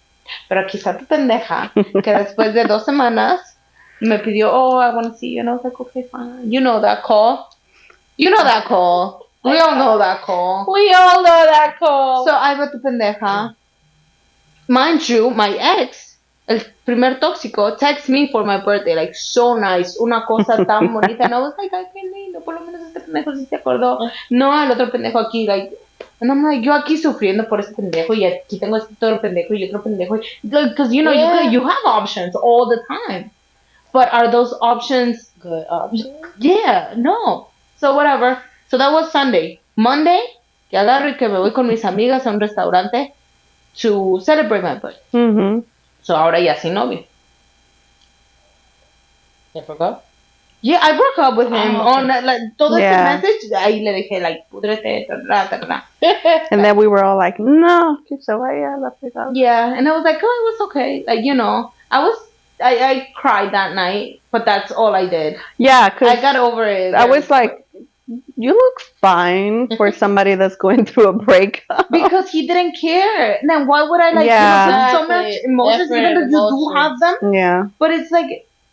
Speaker 2: Pero aquí está tu pendeja, que después de 2 semanas me pidió, oh, I want to see you. And I was like, okay, fine. You know that call. You know that call. We all know that call.
Speaker 3: We all know that call.
Speaker 2: So, ahí va tu pendeja. Mind you, my ex, el primer tóxico, text me for my birthday, like, so nice, una cosa tan bonita. And I was like, ay, qué lindo, por lo menos este pendejo sí se acordó. No, el otro pendejo aquí, like, and I'm like, yo aquí sufriendo por ese pendejo, y aquí tengo este otro pendejo y otro pendejo. Because, you know,
Speaker 3: Yeah.
Speaker 2: you have options all the time. But are those options,
Speaker 3: Good option.
Speaker 2: yeah, no. So, whatever. So, that was Sunday. Monday, que agarro y que me voy con mis amigas a un restaurante to celebrate my birthday.
Speaker 1: Mhm.
Speaker 2: So, ahora ya sin novio.
Speaker 3: You forgot?
Speaker 2: Yeah, I broke up with him
Speaker 3: Oh, okay.
Speaker 2: on like todo
Speaker 1: Yeah.
Speaker 2: este message. Ahí le dejé like pudrete, tarara, tarara.
Speaker 1: And then we were all like, no, que se vaya la fregada.
Speaker 2: Yeah, and I was like, oh, it was okay. Like, you know, I cried that night, but that's all I did.
Speaker 1: Yeah, because
Speaker 2: I got over it.
Speaker 1: I was like, you look fine for somebody that's going through a breakup.
Speaker 2: because he didn't care. Then why would I like
Speaker 1: Yeah.
Speaker 2: give him so much
Speaker 3: Exactly.
Speaker 2: emotions,
Speaker 3: Effort,
Speaker 2: even though you do
Speaker 3: emotions.
Speaker 2: have them?
Speaker 1: Yeah.
Speaker 2: But it's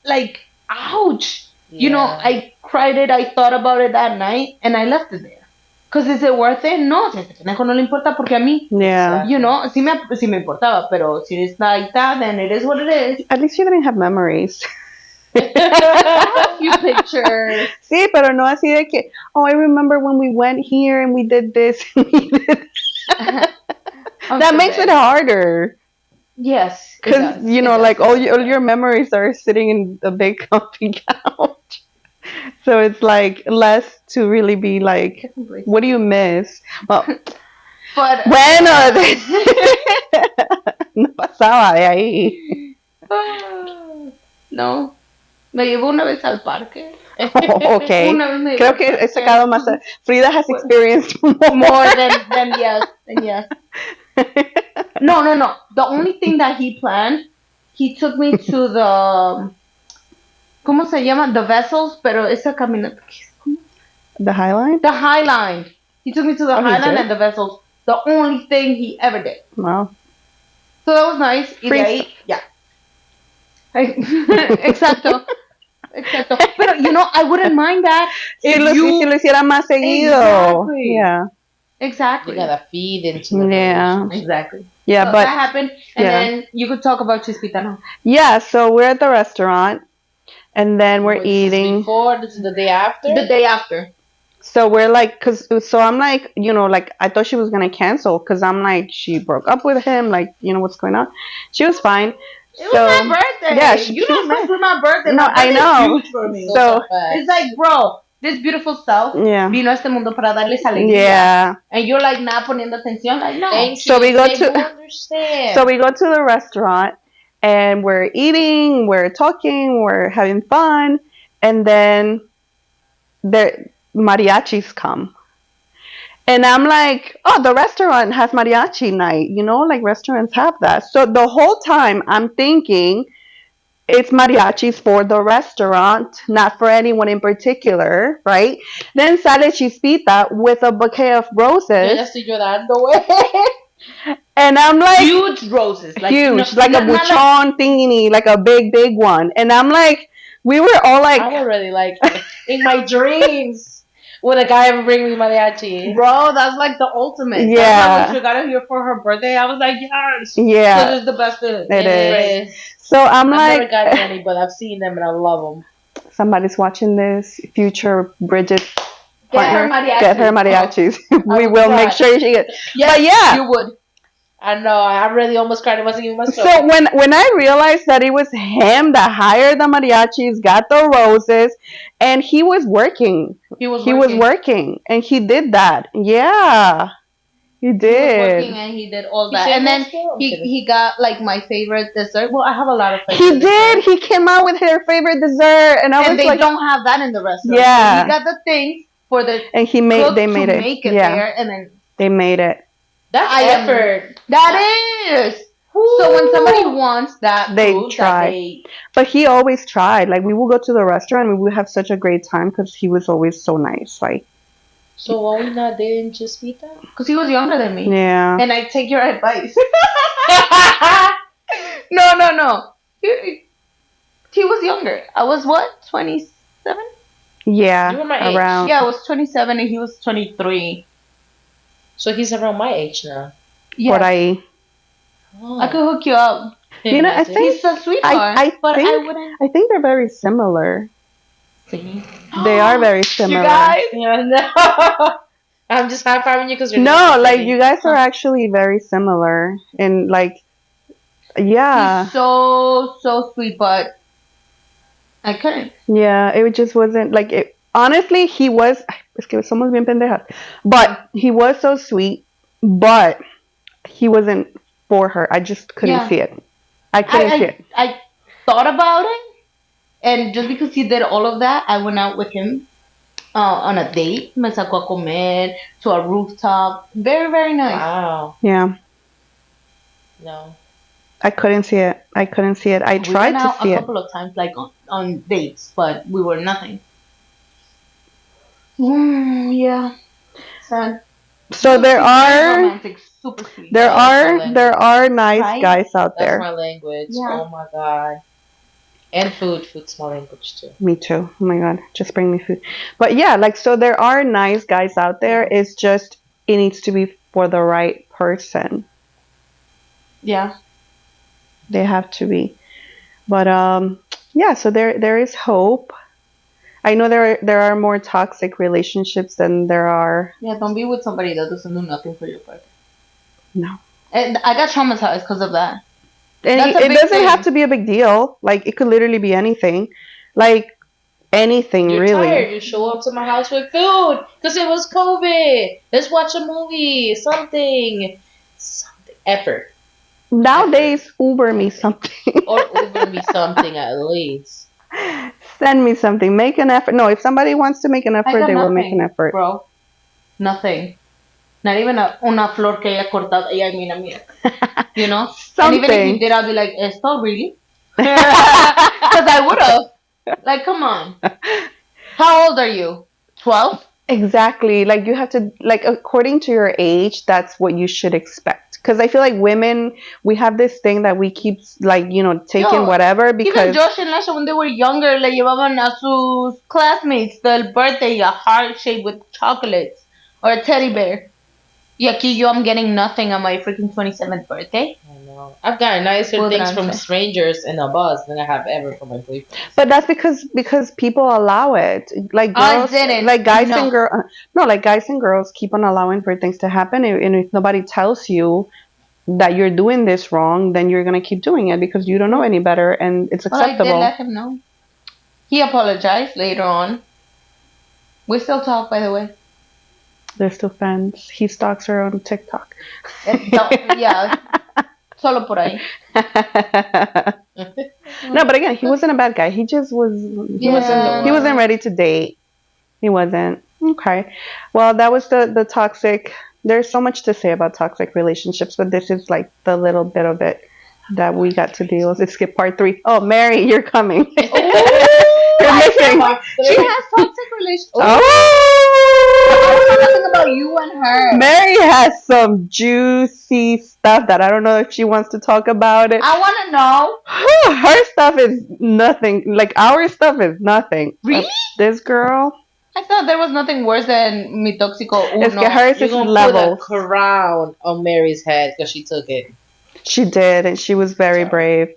Speaker 2: like, ouch. You know,
Speaker 3: Yeah.
Speaker 2: I cried it, I thought about it that night, and I left it there. Because is it worth it? No, si a este pendejo no le importa porque a mí,
Speaker 1: Yeah.
Speaker 2: you know, sí me importaba, pero si está ahí está, then it is what it is.
Speaker 1: At least you didn't have memories.
Speaker 2: A few pictures.
Speaker 1: Sí, pero no así de que, oh, I remember when we went here and we did this. And we did that makes it harder.
Speaker 2: Yes. it
Speaker 1: Because,
Speaker 2: does,
Speaker 1: you
Speaker 2: it
Speaker 1: know,
Speaker 2: does.
Speaker 1: like all your memories are sitting in a big comfy couch. So it's like less to really be like, what do you miss? Well,
Speaker 2: But,
Speaker 1: bueno, no pasaba de ahí.
Speaker 2: no. Me llevó una vez al parque.
Speaker 1: Oh, okay.
Speaker 2: Una vez me
Speaker 1: Creo
Speaker 2: llevó
Speaker 1: que
Speaker 2: al
Speaker 1: he
Speaker 2: parque.
Speaker 1: sacado más. Frida has experienced more.
Speaker 2: More than yes. Than yes. No. The only thing that he planned, he took me to the, ¿cómo se llama? The Vessels, pero esa caminata.
Speaker 1: The Highline?
Speaker 2: The High Line. He took me to the
Speaker 1: Oh, he
Speaker 2: High Line
Speaker 1: did?
Speaker 2: and the Vessels. The only thing he ever did.
Speaker 1: Wow.
Speaker 2: So that was nice. Y de
Speaker 1: Free
Speaker 2: ahí, ya. Exacto. Pero, you know, I wouldn't mind that
Speaker 1: Si
Speaker 2: if
Speaker 1: lo,
Speaker 2: you...
Speaker 1: si lo hiciera más seguido.
Speaker 2: Exactly.
Speaker 1: Yeah.
Speaker 2: Exactly.
Speaker 3: You gotta feed into the
Speaker 1: Yeah.
Speaker 3: relationship.
Speaker 2: Exactly.
Speaker 1: Yeah,
Speaker 2: So
Speaker 1: but
Speaker 2: that happened, and
Speaker 1: yeah.
Speaker 2: then you could talk about Chispita now.
Speaker 1: yeah, so we're at the restaurant and then we're
Speaker 3: Wait, this is
Speaker 1: eating.
Speaker 3: Before, this is the day after?
Speaker 2: The day after.
Speaker 1: So we're like, so I'm like, you know, like I thought she was going to cancel because I'm like, she broke up with him. Like, you know, what's going on? She was fine.
Speaker 2: It
Speaker 1: So,
Speaker 2: was my birthday.
Speaker 1: yeah,
Speaker 2: you
Speaker 1: she
Speaker 2: don't
Speaker 1: was
Speaker 2: mess
Speaker 1: fine.
Speaker 2: with my birthday.
Speaker 1: No,
Speaker 2: My
Speaker 1: I
Speaker 2: birthday
Speaker 1: know.
Speaker 2: is huge for me.
Speaker 1: So-
Speaker 2: It's like, bro, this beautiful self
Speaker 1: Yeah.
Speaker 2: vino a este mundo para darles alegría.
Speaker 1: Yeah.
Speaker 2: And you're like not poniendo atención. Like, no.
Speaker 3: Thank
Speaker 1: So
Speaker 3: you.
Speaker 1: we go
Speaker 3: They
Speaker 1: to-
Speaker 3: do understand.
Speaker 1: So we go to the restaurant and we're eating, we're talking, we're having fun. And then mariachis come. And I'm like, oh, the restaurant has mariachi night, like restaurants have that. So the whole time I'm thinking it's mariachis for the restaurant, not for anyone in particular, right? Then sale Chispita with a bouquet of
Speaker 3: Yo ya
Speaker 1: roses.
Speaker 3: estoy llorando, güey.
Speaker 1: And I'm like,
Speaker 2: Huge roses, like
Speaker 1: huge,
Speaker 2: no,
Speaker 1: like a
Speaker 2: not like
Speaker 1: buchon thingy, like a big, big one. And I'm like, we were all like,
Speaker 3: I'm already like in my dreams. Would a guy ever bring me mariachi?
Speaker 2: bro, that's like the ultimate.
Speaker 1: Yeah.
Speaker 2: That's why when she got it here for her birthday, I was like, yes.
Speaker 1: yeah,
Speaker 2: Because it's the best feeling.
Speaker 1: it is.
Speaker 3: is.
Speaker 1: So I'm
Speaker 3: I've
Speaker 1: like,
Speaker 3: never gotten any, but I've seen them and I love them.
Speaker 1: somebody's watching this, future Bridget
Speaker 2: Get her
Speaker 1: partner,
Speaker 2: mariachis.
Speaker 1: get her mariachis. we
Speaker 3: would
Speaker 1: will make
Speaker 3: try.
Speaker 1: sure she gets.
Speaker 2: Yes,
Speaker 1: But yeah.
Speaker 2: you would.
Speaker 3: I know. I really almost cried. It wasn't even my
Speaker 1: So
Speaker 3: story.
Speaker 1: when I realized that it was him that hired the mariachis, got the roses, and he was working.
Speaker 2: He was
Speaker 1: working, and he did that. Yeah, he
Speaker 2: He was
Speaker 1: did.
Speaker 2: working and he did all that.
Speaker 3: He
Speaker 2: And then
Speaker 3: shameless too? I'm kidding.
Speaker 2: he got like my favorite dessert. Well, I have a lot of favorite
Speaker 1: He did.
Speaker 2: desserts.
Speaker 1: He came out with her favorite dessert, and I
Speaker 2: And
Speaker 1: was
Speaker 2: they
Speaker 1: like,
Speaker 2: don't have that in the restaurant.
Speaker 1: Yeah.
Speaker 2: So he got the things for the
Speaker 1: and he
Speaker 2: cook
Speaker 1: made. They
Speaker 2: to
Speaker 1: made it.
Speaker 2: make it
Speaker 1: Yeah,
Speaker 2: there, and then
Speaker 1: they made it.
Speaker 3: That's
Speaker 2: I am-
Speaker 3: effort.
Speaker 2: that is. So when somebody wants that
Speaker 1: They
Speaker 2: food,
Speaker 1: try.
Speaker 2: that they
Speaker 1: But he always tried. Like we would go to the restaurant, and we would have such a great time because he was always so nice. Like
Speaker 3: So why we not dating just beat that?
Speaker 2: because he was younger than me,
Speaker 1: yeah.
Speaker 2: and I take your advice. No. He was younger. I was what, 27?
Speaker 1: Yeah,
Speaker 3: You were my age.
Speaker 1: around.
Speaker 2: Yeah, I was 27 and he was 23.
Speaker 3: So he's around my age now.
Speaker 2: Yeah,
Speaker 1: Por ahí.
Speaker 3: Oh.
Speaker 2: I could hook you up.
Speaker 1: You know, I think-
Speaker 2: He's a sweetheart,
Speaker 1: I
Speaker 2: but I
Speaker 1: think-
Speaker 2: wouldn't.
Speaker 1: I think they're very similar.
Speaker 2: See?
Speaker 1: They are very similar.
Speaker 2: You guys.
Speaker 3: Yeah, no. I'm just high fiving you because you're
Speaker 1: No,
Speaker 3: not
Speaker 1: like
Speaker 3: kidding.
Speaker 1: you guys are actually very similar in like, yeah,
Speaker 2: He's so sweet, but I couldn't.
Speaker 1: yeah. It just wasn't like it. Honestly, he was. Es que somos bien pendejas. But he was so sweet, but he wasn't for her. I just couldn't
Speaker 2: Yeah.
Speaker 1: see it. I couldn't see it.
Speaker 2: I thought about it, and just because he did all of that, I went out with him on a date. Me sacó a comer to a rooftop. Very, very nice.
Speaker 3: Wow.
Speaker 1: Yeah,
Speaker 3: No.
Speaker 1: I couldn't see it. I couldn't see it. I
Speaker 2: We
Speaker 1: tried
Speaker 2: went
Speaker 1: to
Speaker 2: out
Speaker 1: see
Speaker 2: a
Speaker 1: it.
Speaker 2: couple of times, like on dates, but we were nothing. Yeah. Sad.
Speaker 1: So there
Speaker 2: Very
Speaker 1: are
Speaker 2: romantic, super sweet.
Speaker 1: there are nice
Speaker 2: Right?
Speaker 1: guys out
Speaker 3: That's
Speaker 1: there.
Speaker 3: my language.
Speaker 2: Yeah.
Speaker 3: Oh my god. And food. Food's my language too.
Speaker 1: Me too. Oh my god, just bring me food. But yeah, like so there are nice guys out there. It's just it needs to be for the right person.
Speaker 2: Yeah.
Speaker 1: They have to be. But yeah, so there is hope. I know there are more toxic relationships than there are.
Speaker 2: Yeah, don't be with somebody that doesn't do nothing for your birthday.
Speaker 1: No.
Speaker 2: And I got traumatized because of that.
Speaker 1: And
Speaker 2: That's a
Speaker 1: it
Speaker 2: big
Speaker 1: doesn't
Speaker 2: thing.
Speaker 1: have to be a big deal. Like it could literally be anything. Like anything
Speaker 3: You're
Speaker 1: really.
Speaker 3: tired. You show up to my house with food because it was COVID. Let's watch a movie. Something. Effort.
Speaker 1: Nowadays Uber me something.
Speaker 3: Or Uber me something at least.
Speaker 1: Send me something. Make an effort. No, if somebody wants to make an
Speaker 2: I
Speaker 1: effort,
Speaker 2: got
Speaker 1: they will make
Speaker 2: nothing,
Speaker 1: an effort.
Speaker 2: Bro. Nothing. Not even una flor que ella cortado. Ella, mira. You know? And even if
Speaker 1: Something.
Speaker 2: you did, I'll be like, esto, really? Because I would have. Like, come on. How old are you? 12?
Speaker 1: Exactly. Like you have to like according to your age, that's what you should expect. Because I feel like women, we have this thing that we keep like taking
Speaker 2: Yo,
Speaker 1: whatever
Speaker 2: Even
Speaker 1: because
Speaker 2: Josh and Lasha, when they were younger, le llevaban a sus classmates del birthday a heart shape with chocolates or a teddy bear. Y aquí yo, I'm getting nothing on my freaking 27th birthday.
Speaker 3: I know. I've gotten nicer
Speaker 2: Well,
Speaker 3: things
Speaker 2: then
Speaker 3: from
Speaker 2: I'm saying.
Speaker 3: strangers in a bus than I have ever from my boyfriend.
Speaker 1: but that's because people allow it. Like
Speaker 2: I
Speaker 1: girls,
Speaker 2: didn't.
Speaker 1: like guys
Speaker 2: No.
Speaker 1: and girls. No, like guys and girls keep on allowing for things to happen, and if nobody tells you that you're doing this wrong, then you're gonna keep doing it because you don't know any better, and it's
Speaker 2: Well, I did
Speaker 1: acceptable.
Speaker 2: let him know. He apologized later on. We still talk, by the way.
Speaker 1: They're still friends. He stalks her on TikTok.
Speaker 2: Yeah, solo por ahí.
Speaker 1: No, but again, he wasn't a bad guy. He just was. He
Speaker 2: Yeah.
Speaker 1: wasn't. He wasn't ready to date. He wasn't. Okay. Well, that was the toxic. There's so much to say about toxic relationships, but this is like the little bit of it that we got to deal with. Let's skip part 3. Oh, Mary, you're coming. You're missing.
Speaker 2: She has toxic relationships.
Speaker 1: Oh!
Speaker 2: Nothing about you and her.
Speaker 1: Mary has some juicy stuff that I don't know if she wants to talk about it.
Speaker 2: I want to know.
Speaker 1: Her stuff is nothing. Like our stuff is nothing.
Speaker 2: Really?
Speaker 1: This girl,
Speaker 2: I thought there was nothing worse than mi tóxico
Speaker 1: es que
Speaker 2: uno.
Speaker 1: hers
Speaker 3: You're
Speaker 1: is
Speaker 3: gonna
Speaker 1: levels.
Speaker 3: put a crown on Mary's head because she took it.
Speaker 1: She did, and she was very
Speaker 3: Sorry.
Speaker 1: brave.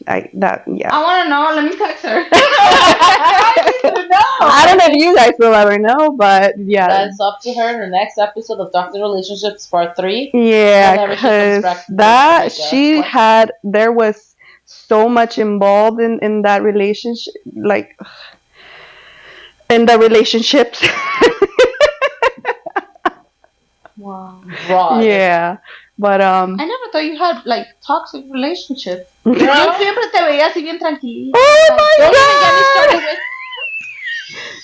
Speaker 1: Yeah.
Speaker 2: I want to know. Let me text her. I need to know.
Speaker 1: I don't know if you guys will ever know, but yeah.
Speaker 3: That's up to her in the next episode of Toxic Relationships Part 3.
Speaker 1: Yeah,
Speaker 3: Whenever she comes
Speaker 1: because
Speaker 3: back to
Speaker 1: that
Speaker 3: Jamaica.
Speaker 1: she
Speaker 3: What?
Speaker 1: had, there was so much involved in that relationship, like in the relationships.
Speaker 2: Wow.
Speaker 3: Broad.
Speaker 1: Yeah, but
Speaker 2: I never thought you had like toxic relationships.
Speaker 1: Oh
Speaker 2: Yo siempre te veía así bien tranquila.
Speaker 1: my
Speaker 2: Don't even get me
Speaker 1: god!
Speaker 2: started with.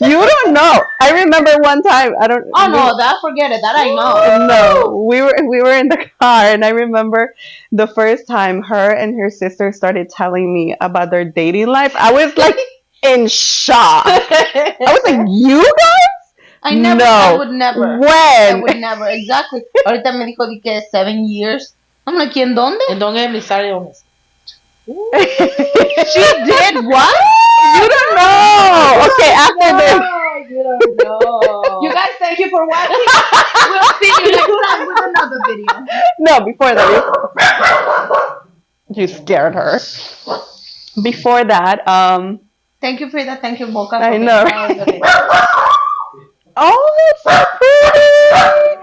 Speaker 1: You don't know. I remember one time. I don't.
Speaker 2: Oh no, that forget it. That I know.
Speaker 1: No, we were in the car, and I remember the first time her and her sister started telling me about their dating life. I was like in shock. I was like, "You guys?
Speaker 2: I never.
Speaker 1: No.
Speaker 2: I would never. I
Speaker 1: When?"
Speaker 2: would never. Exactly. Ahorita me dijo di que 7 years. I'm like, ¿en dónde?
Speaker 3: And don't get me started on this.
Speaker 2: She did what?
Speaker 1: You don't know. Okay, after this.
Speaker 3: You don't know.
Speaker 2: You guys, thank you for watching. We'll see you next time with another video.
Speaker 1: No, before that. You scared her. Before that,
Speaker 2: Thank you, Frida. Thank you, Boca.
Speaker 1: I
Speaker 2: for
Speaker 1: know.
Speaker 2: being part of the video.
Speaker 1: oh, it's so pretty.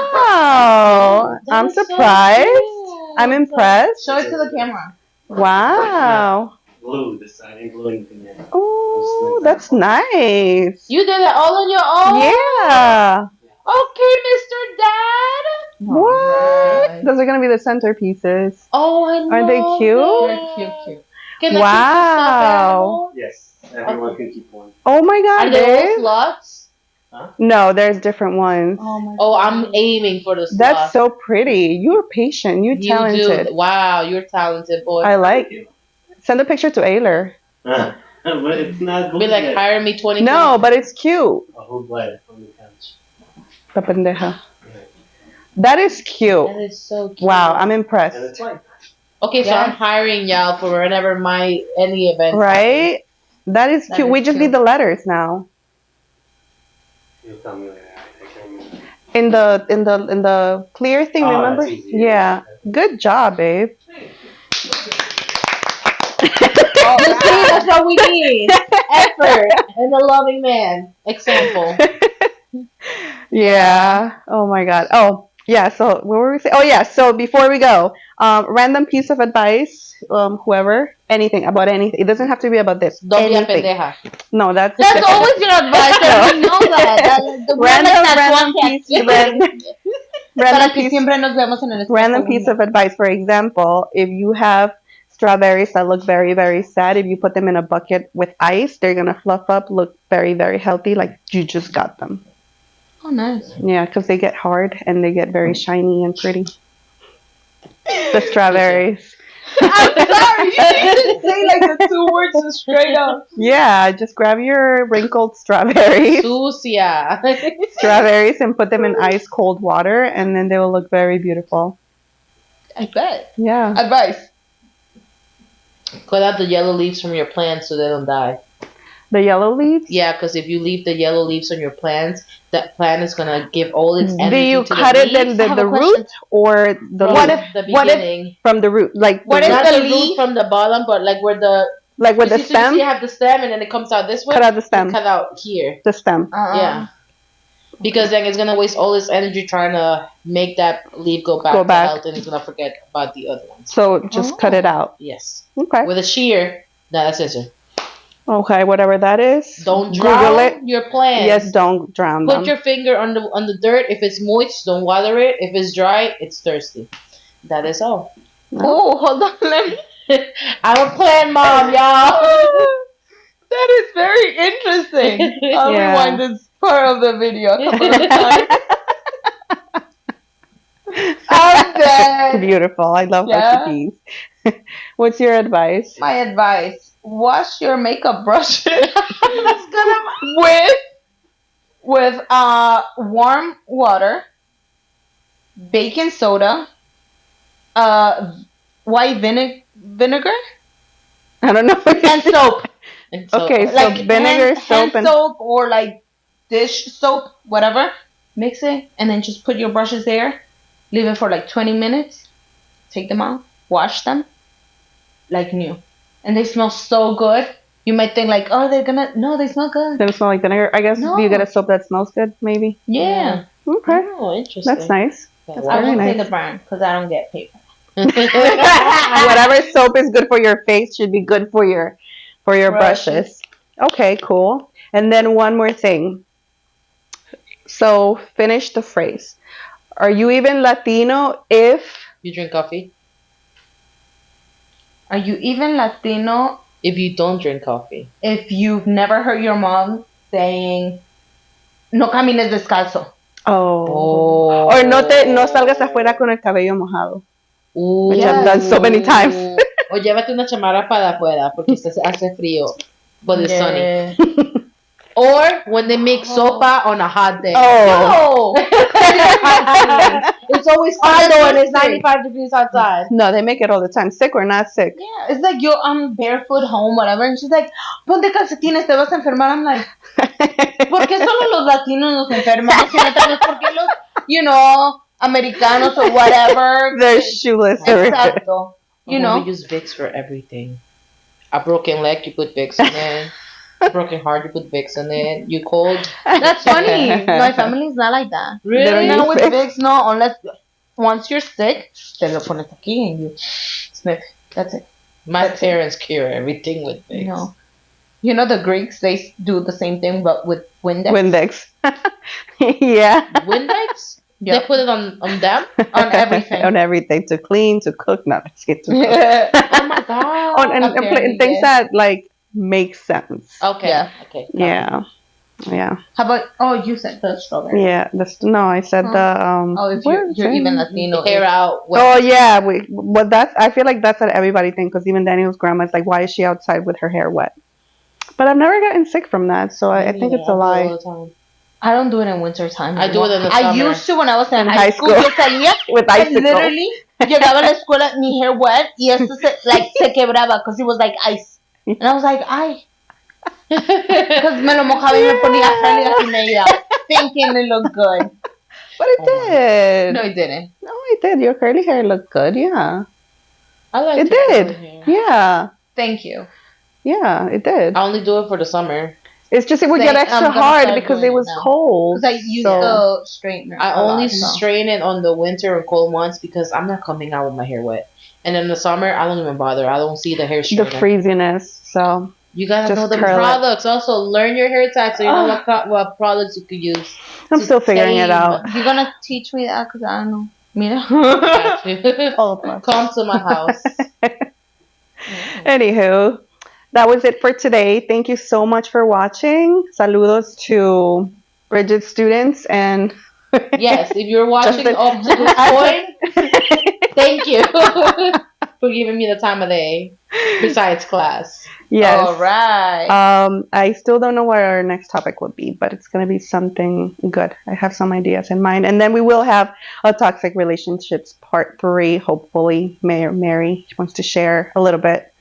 Speaker 1: Wow.
Speaker 3: That
Speaker 1: I'm
Speaker 3: is so
Speaker 1: surprised.
Speaker 3: cute.
Speaker 1: I'm impressed.
Speaker 2: Show it to the camera.
Speaker 1: Wow.
Speaker 4: Glue this side and glue anything in.
Speaker 1: Oh, that's nice.
Speaker 3: You did it all on your own?
Speaker 1: Yeah.
Speaker 3: Okay, Mr. Dad.
Speaker 1: What? Those are gonna be the centerpieces.
Speaker 3: Oh, I know.
Speaker 1: Are they cute?
Speaker 2: They're cute, cute.
Speaker 3: Can I
Speaker 1: Wow.
Speaker 4: Yes, everyone can keep one.
Speaker 1: Oh my
Speaker 3: keep the stuffed
Speaker 1: god,
Speaker 3: animal? Are they all
Speaker 1: babe.
Speaker 3: slots?
Speaker 1: No, there's different ones.
Speaker 2: Oh my
Speaker 3: Oh, I'm aiming for the slots.
Speaker 1: That's so pretty. You're patient. You're
Speaker 3: You
Speaker 1: talented.
Speaker 3: do. Wow, you're talented, boy.
Speaker 1: I like. Send a picture to Ayler.
Speaker 4: But it's not
Speaker 3: Be like, hire me 20.
Speaker 1: No, but it's cute.
Speaker 4: A whole blade from the couch.
Speaker 1: La pendeja. That is cute.
Speaker 3: That is so cute.
Speaker 1: Wow, I'm
Speaker 4: And
Speaker 1: impressed.
Speaker 4: it's like,
Speaker 3: Okay, so
Speaker 2: Yeah.
Speaker 3: I'm hiring y'all for whenever any event.
Speaker 1: Right? That is
Speaker 2: That
Speaker 1: cute.
Speaker 2: is
Speaker 1: We just
Speaker 2: cute.
Speaker 1: need the letters now.
Speaker 4: you'll tell me later. I can't remember.
Speaker 1: In the clear thing,
Speaker 4: Oh,
Speaker 1: remember?
Speaker 4: that's easy.
Speaker 1: Yeah. Good job, babe.
Speaker 3: Oh, you see, that's what we need. Effort and a loving man. Example.
Speaker 1: Yeah. Oh my god. Oh, yeah. So what were we saying? Oh yeah. So before we go, random piece of advice, whoever, anything about anything. It doesn't have to be about this.
Speaker 3: Don't be a
Speaker 1: Anything.
Speaker 3: pendeja.
Speaker 1: No, that's
Speaker 2: That's
Speaker 1: different.
Speaker 2: always your advice, and we know that. The
Speaker 1: Random piece, random
Speaker 2: Para que
Speaker 1: piece,
Speaker 2: siempre nos vemos en el espejo.
Speaker 1: random piece of advice. For example, if you have strawberries that look very, very sad, if you put them in a bucket with ice, they're gonna fluff up, look very, very healthy, like you just got them.
Speaker 2: Oh, nice.
Speaker 1: Yeah, because they get hard and they get very shiny and pretty. The strawberries.
Speaker 2: I'm sorry. You didn't say like the 2 words straight up.
Speaker 1: Yeah, just grab your wrinkled strawberries,
Speaker 3: Sucia.
Speaker 1: strawberries, and put them in ice cold water, and then they will look very beautiful.
Speaker 2: I bet.
Speaker 1: Yeah.
Speaker 2: Advice.
Speaker 3: Cut out the yellow leaves from your plants so they don't die.
Speaker 1: The yellow leaves.
Speaker 3: Yeah, because if you leave the yellow leaves on your plants, that plant is gonna give all its energy
Speaker 1: Do you
Speaker 3: to
Speaker 1: cut
Speaker 3: the
Speaker 1: it in
Speaker 3: leaves.
Speaker 2: I have
Speaker 1: the
Speaker 2: a question.
Speaker 1: root or the
Speaker 3: From
Speaker 1: leaf?
Speaker 3: the
Speaker 2: what if-
Speaker 3: beginning.
Speaker 1: From the root, like
Speaker 2: What
Speaker 1: the
Speaker 2: if
Speaker 1: root-
Speaker 3: Not
Speaker 2: the
Speaker 3: the root
Speaker 2: leaf-
Speaker 3: from the bottom, but like where the
Speaker 1: like with the
Speaker 3: you see,
Speaker 1: stem?
Speaker 3: you have the stem and then it comes out this way.
Speaker 1: Cut out the
Speaker 3: You
Speaker 1: stem.
Speaker 3: cut out here.
Speaker 1: The stem.
Speaker 3: Yeah. Because then it's gonna waste all its energy trying to make that leaf go back
Speaker 1: Go
Speaker 3: to
Speaker 1: back.
Speaker 3: health, and it's gonna forget about the other ones.
Speaker 1: So just cut it out.
Speaker 3: Yes.
Speaker 1: Okay.
Speaker 3: With a shear, that's it.
Speaker 1: Okay, whatever that is.
Speaker 3: Don't
Speaker 1: Google
Speaker 3: drown
Speaker 1: it.
Speaker 3: your plants.
Speaker 1: Yes, don't drown them.
Speaker 3: Put your finger on the dirt. If it's moist, don't water it. If it's dry, it's thirsty. That is all.
Speaker 2: Oh, hold on. Let me.
Speaker 3: I'm a plant mom, y'all.
Speaker 2: That is very very interesting. I'll
Speaker 1: Yeah.
Speaker 2: rewind this part of the video a couple of times. I'm dead.
Speaker 1: Beautiful. I love
Speaker 2: Yeah.
Speaker 1: recipes. What's your advice?
Speaker 2: My advice: wash your makeup brushes
Speaker 3: That's good.
Speaker 2: with warm water, baking soda, white vinegar,
Speaker 1: I don't know.
Speaker 2: and soap.
Speaker 3: And so,
Speaker 1: Okay, so
Speaker 2: Like
Speaker 1: vinegar,
Speaker 2: hand
Speaker 1: soap, and
Speaker 2: soap, or like dish soap, whatever. Mix it and then just put your brushes there. Leave it for like 20 minutes. Take them out. Wash them like new, and they smell so good. You might think like, oh, they're gonna. No, they smell good.
Speaker 1: doesn't smell like vinegar. I guess
Speaker 2: No.
Speaker 1: you get a soap that smells good, maybe.
Speaker 2: Yeah.
Speaker 1: Okay,
Speaker 3: oh, interesting.
Speaker 1: that's nice.
Speaker 3: Yeah,
Speaker 2: I
Speaker 1: Very
Speaker 2: won't say
Speaker 1: nice.
Speaker 2: the brand because I don't get paid.
Speaker 1: Whatever soap is good for your face should be good for your brushes. Okay, cool. And then one more thing. So finish the phrase. Are you even Latino if
Speaker 3: You drink coffee?
Speaker 2: Are you even Latino
Speaker 3: If you don't drink coffee.
Speaker 2: if you've never heard your mom saying, "No camines descalzo"?
Speaker 1: oh, or no salgas afuera con el cabello mojado? Which I've done so many times.
Speaker 3: O llévate una chamarra para afuera porque se hace frío. But it's sunny.
Speaker 2: Yeah.
Speaker 3: Or when they make sopa on a hot day.
Speaker 1: Oh.
Speaker 2: No.
Speaker 3: It's always hot though and it's 95 degrees outside.
Speaker 1: No, they make it all the time. Sick or not sick.
Speaker 2: Yeah, it's like I'm barefoot home, whatever, and she's like, "Ponte calcetines, te vas a enfermar." I'm like, ¿por qué solo los latinos nos enfermamos? ¿Por qué los, americanos or whatever?
Speaker 1: They're shoeless.
Speaker 2: Exacto. You know.
Speaker 3: We use Vicks for everything. A broken leg, you put Vicks in it. A broken heart, you put Vicks in it. You cold.
Speaker 2: That's funny. My family's not like that.
Speaker 1: They don't
Speaker 2: Not
Speaker 1: use
Speaker 2: with
Speaker 1: Vicks?
Speaker 2: Vicks, no, unless once you're sick, te lo pones aquí and you sniff. That's it.
Speaker 3: My parents cure everything with Vicks.
Speaker 2: No. You know the Greeks, they do the same thing but with Windex.
Speaker 1: Windex. Yeah.
Speaker 3: Windex?
Speaker 2: Yep.
Speaker 3: They put it on them?
Speaker 2: On everything.
Speaker 1: On everything. To clean, to cook, not to cook.
Speaker 3: Oh my god.
Speaker 1: On, and
Speaker 2: Apparently,
Speaker 1: things
Speaker 2: yes.
Speaker 1: that like make sense.
Speaker 3: Okay.
Speaker 2: Yeah.
Speaker 3: Okay.
Speaker 1: Yeah. Yeah.
Speaker 2: How about, you said the strawberry.
Speaker 1: Yeah. No, I said the
Speaker 2: Oh, if
Speaker 1: what
Speaker 2: you're
Speaker 1: is it?
Speaker 2: even Latino.
Speaker 3: Hair out.
Speaker 1: Oh yeah, but I feel like that's an everybody thing because even Daniel's grandma's like, why is she outside with her hair wet? But I've never gotten sick from that, so I think it's a lie.
Speaker 2: I don't do it in winter time.
Speaker 3: I do it in the
Speaker 2: I
Speaker 3: summer.
Speaker 2: used to when I was in
Speaker 1: In
Speaker 2: high
Speaker 1: high
Speaker 2: school.
Speaker 1: school.
Speaker 2: Yo salía
Speaker 1: With
Speaker 2: and
Speaker 1: icicles.
Speaker 2: literally llegaba a la escuela, mi hair wet, y esto se quebraba because it was like ice. And I was like, ay. Because me lo mojaba y me ponía frágil y me iba thinking it looked good.
Speaker 1: But it did.
Speaker 2: No, it didn't.
Speaker 1: No, it did. Your curly hair looked good. Yeah,
Speaker 3: I like
Speaker 1: it did. Yeah,
Speaker 2: Thank you.
Speaker 1: yeah, it did.
Speaker 3: I only do it for the summer.
Speaker 1: It's just it would
Speaker 2: Same.
Speaker 1: get extra
Speaker 2: I'm gonna
Speaker 1: hard
Speaker 2: start
Speaker 1: because
Speaker 2: doing
Speaker 1: it
Speaker 2: it
Speaker 1: was
Speaker 2: now.
Speaker 1: cold.
Speaker 2: Because I used
Speaker 1: So-
Speaker 2: the straightener.
Speaker 3: I
Speaker 2: a
Speaker 3: only
Speaker 2: lot, so.
Speaker 3: straighten it on the winter and cold months because I'm not coming out with my hair wet. And in the summer, I don't even bother. I don't see the hair
Speaker 1: The
Speaker 3: straightener.
Speaker 1: freeziness. So
Speaker 3: You gotta
Speaker 1: Just
Speaker 3: know the
Speaker 1: curl it.
Speaker 3: products. Also, learn your hair type so you know what products you could use.
Speaker 1: I'm
Speaker 3: To
Speaker 1: still figuring it
Speaker 3: tame.
Speaker 1: out.
Speaker 2: You're going to teach me that? Because I don't know. Mira.
Speaker 3: Got you.
Speaker 1: All of us.
Speaker 3: Come to my house.
Speaker 1: Anywho, that was it for today. Thank you so much for watching. Saludos to Bridget students and
Speaker 3: Yes, if you're watching
Speaker 1: Justin.
Speaker 3: up to this point, thank you for giving me the time of day. Besides class.
Speaker 1: yes.
Speaker 2: All right.
Speaker 1: I still don't know what our next topic would be, but it's going to be something good. I have some ideas in mind. And then we will have a toxic relationships part 3. Hopefully, Mary wants to share a little bit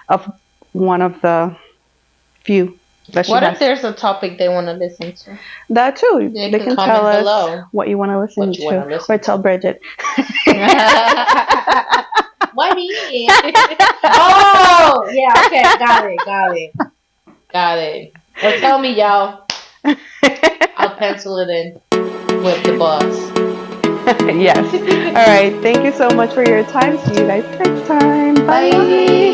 Speaker 1: of one of the few that she
Speaker 2: What
Speaker 1: has.
Speaker 2: if there's a topic they want to listen to?
Speaker 1: That too.
Speaker 2: They
Speaker 1: They
Speaker 2: can
Speaker 1: can
Speaker 3: comment
Speaker 1: tell us
Speaker 3: below
Speaker 1: what you want to listen
Speaker 3: what you wanna
Speaker 1: to.
Speaker 3: listen
Speaker 1: Or tell Bridget.
Speaker 3: Why me? Oh, yeah, okay, got it. Or tell me, y'all. I'll pencil it in with the boss.
Speaker 1: Yes. All right. Thank you so much for your time. See you guys next time. Bye.
Speaker 2: Bye.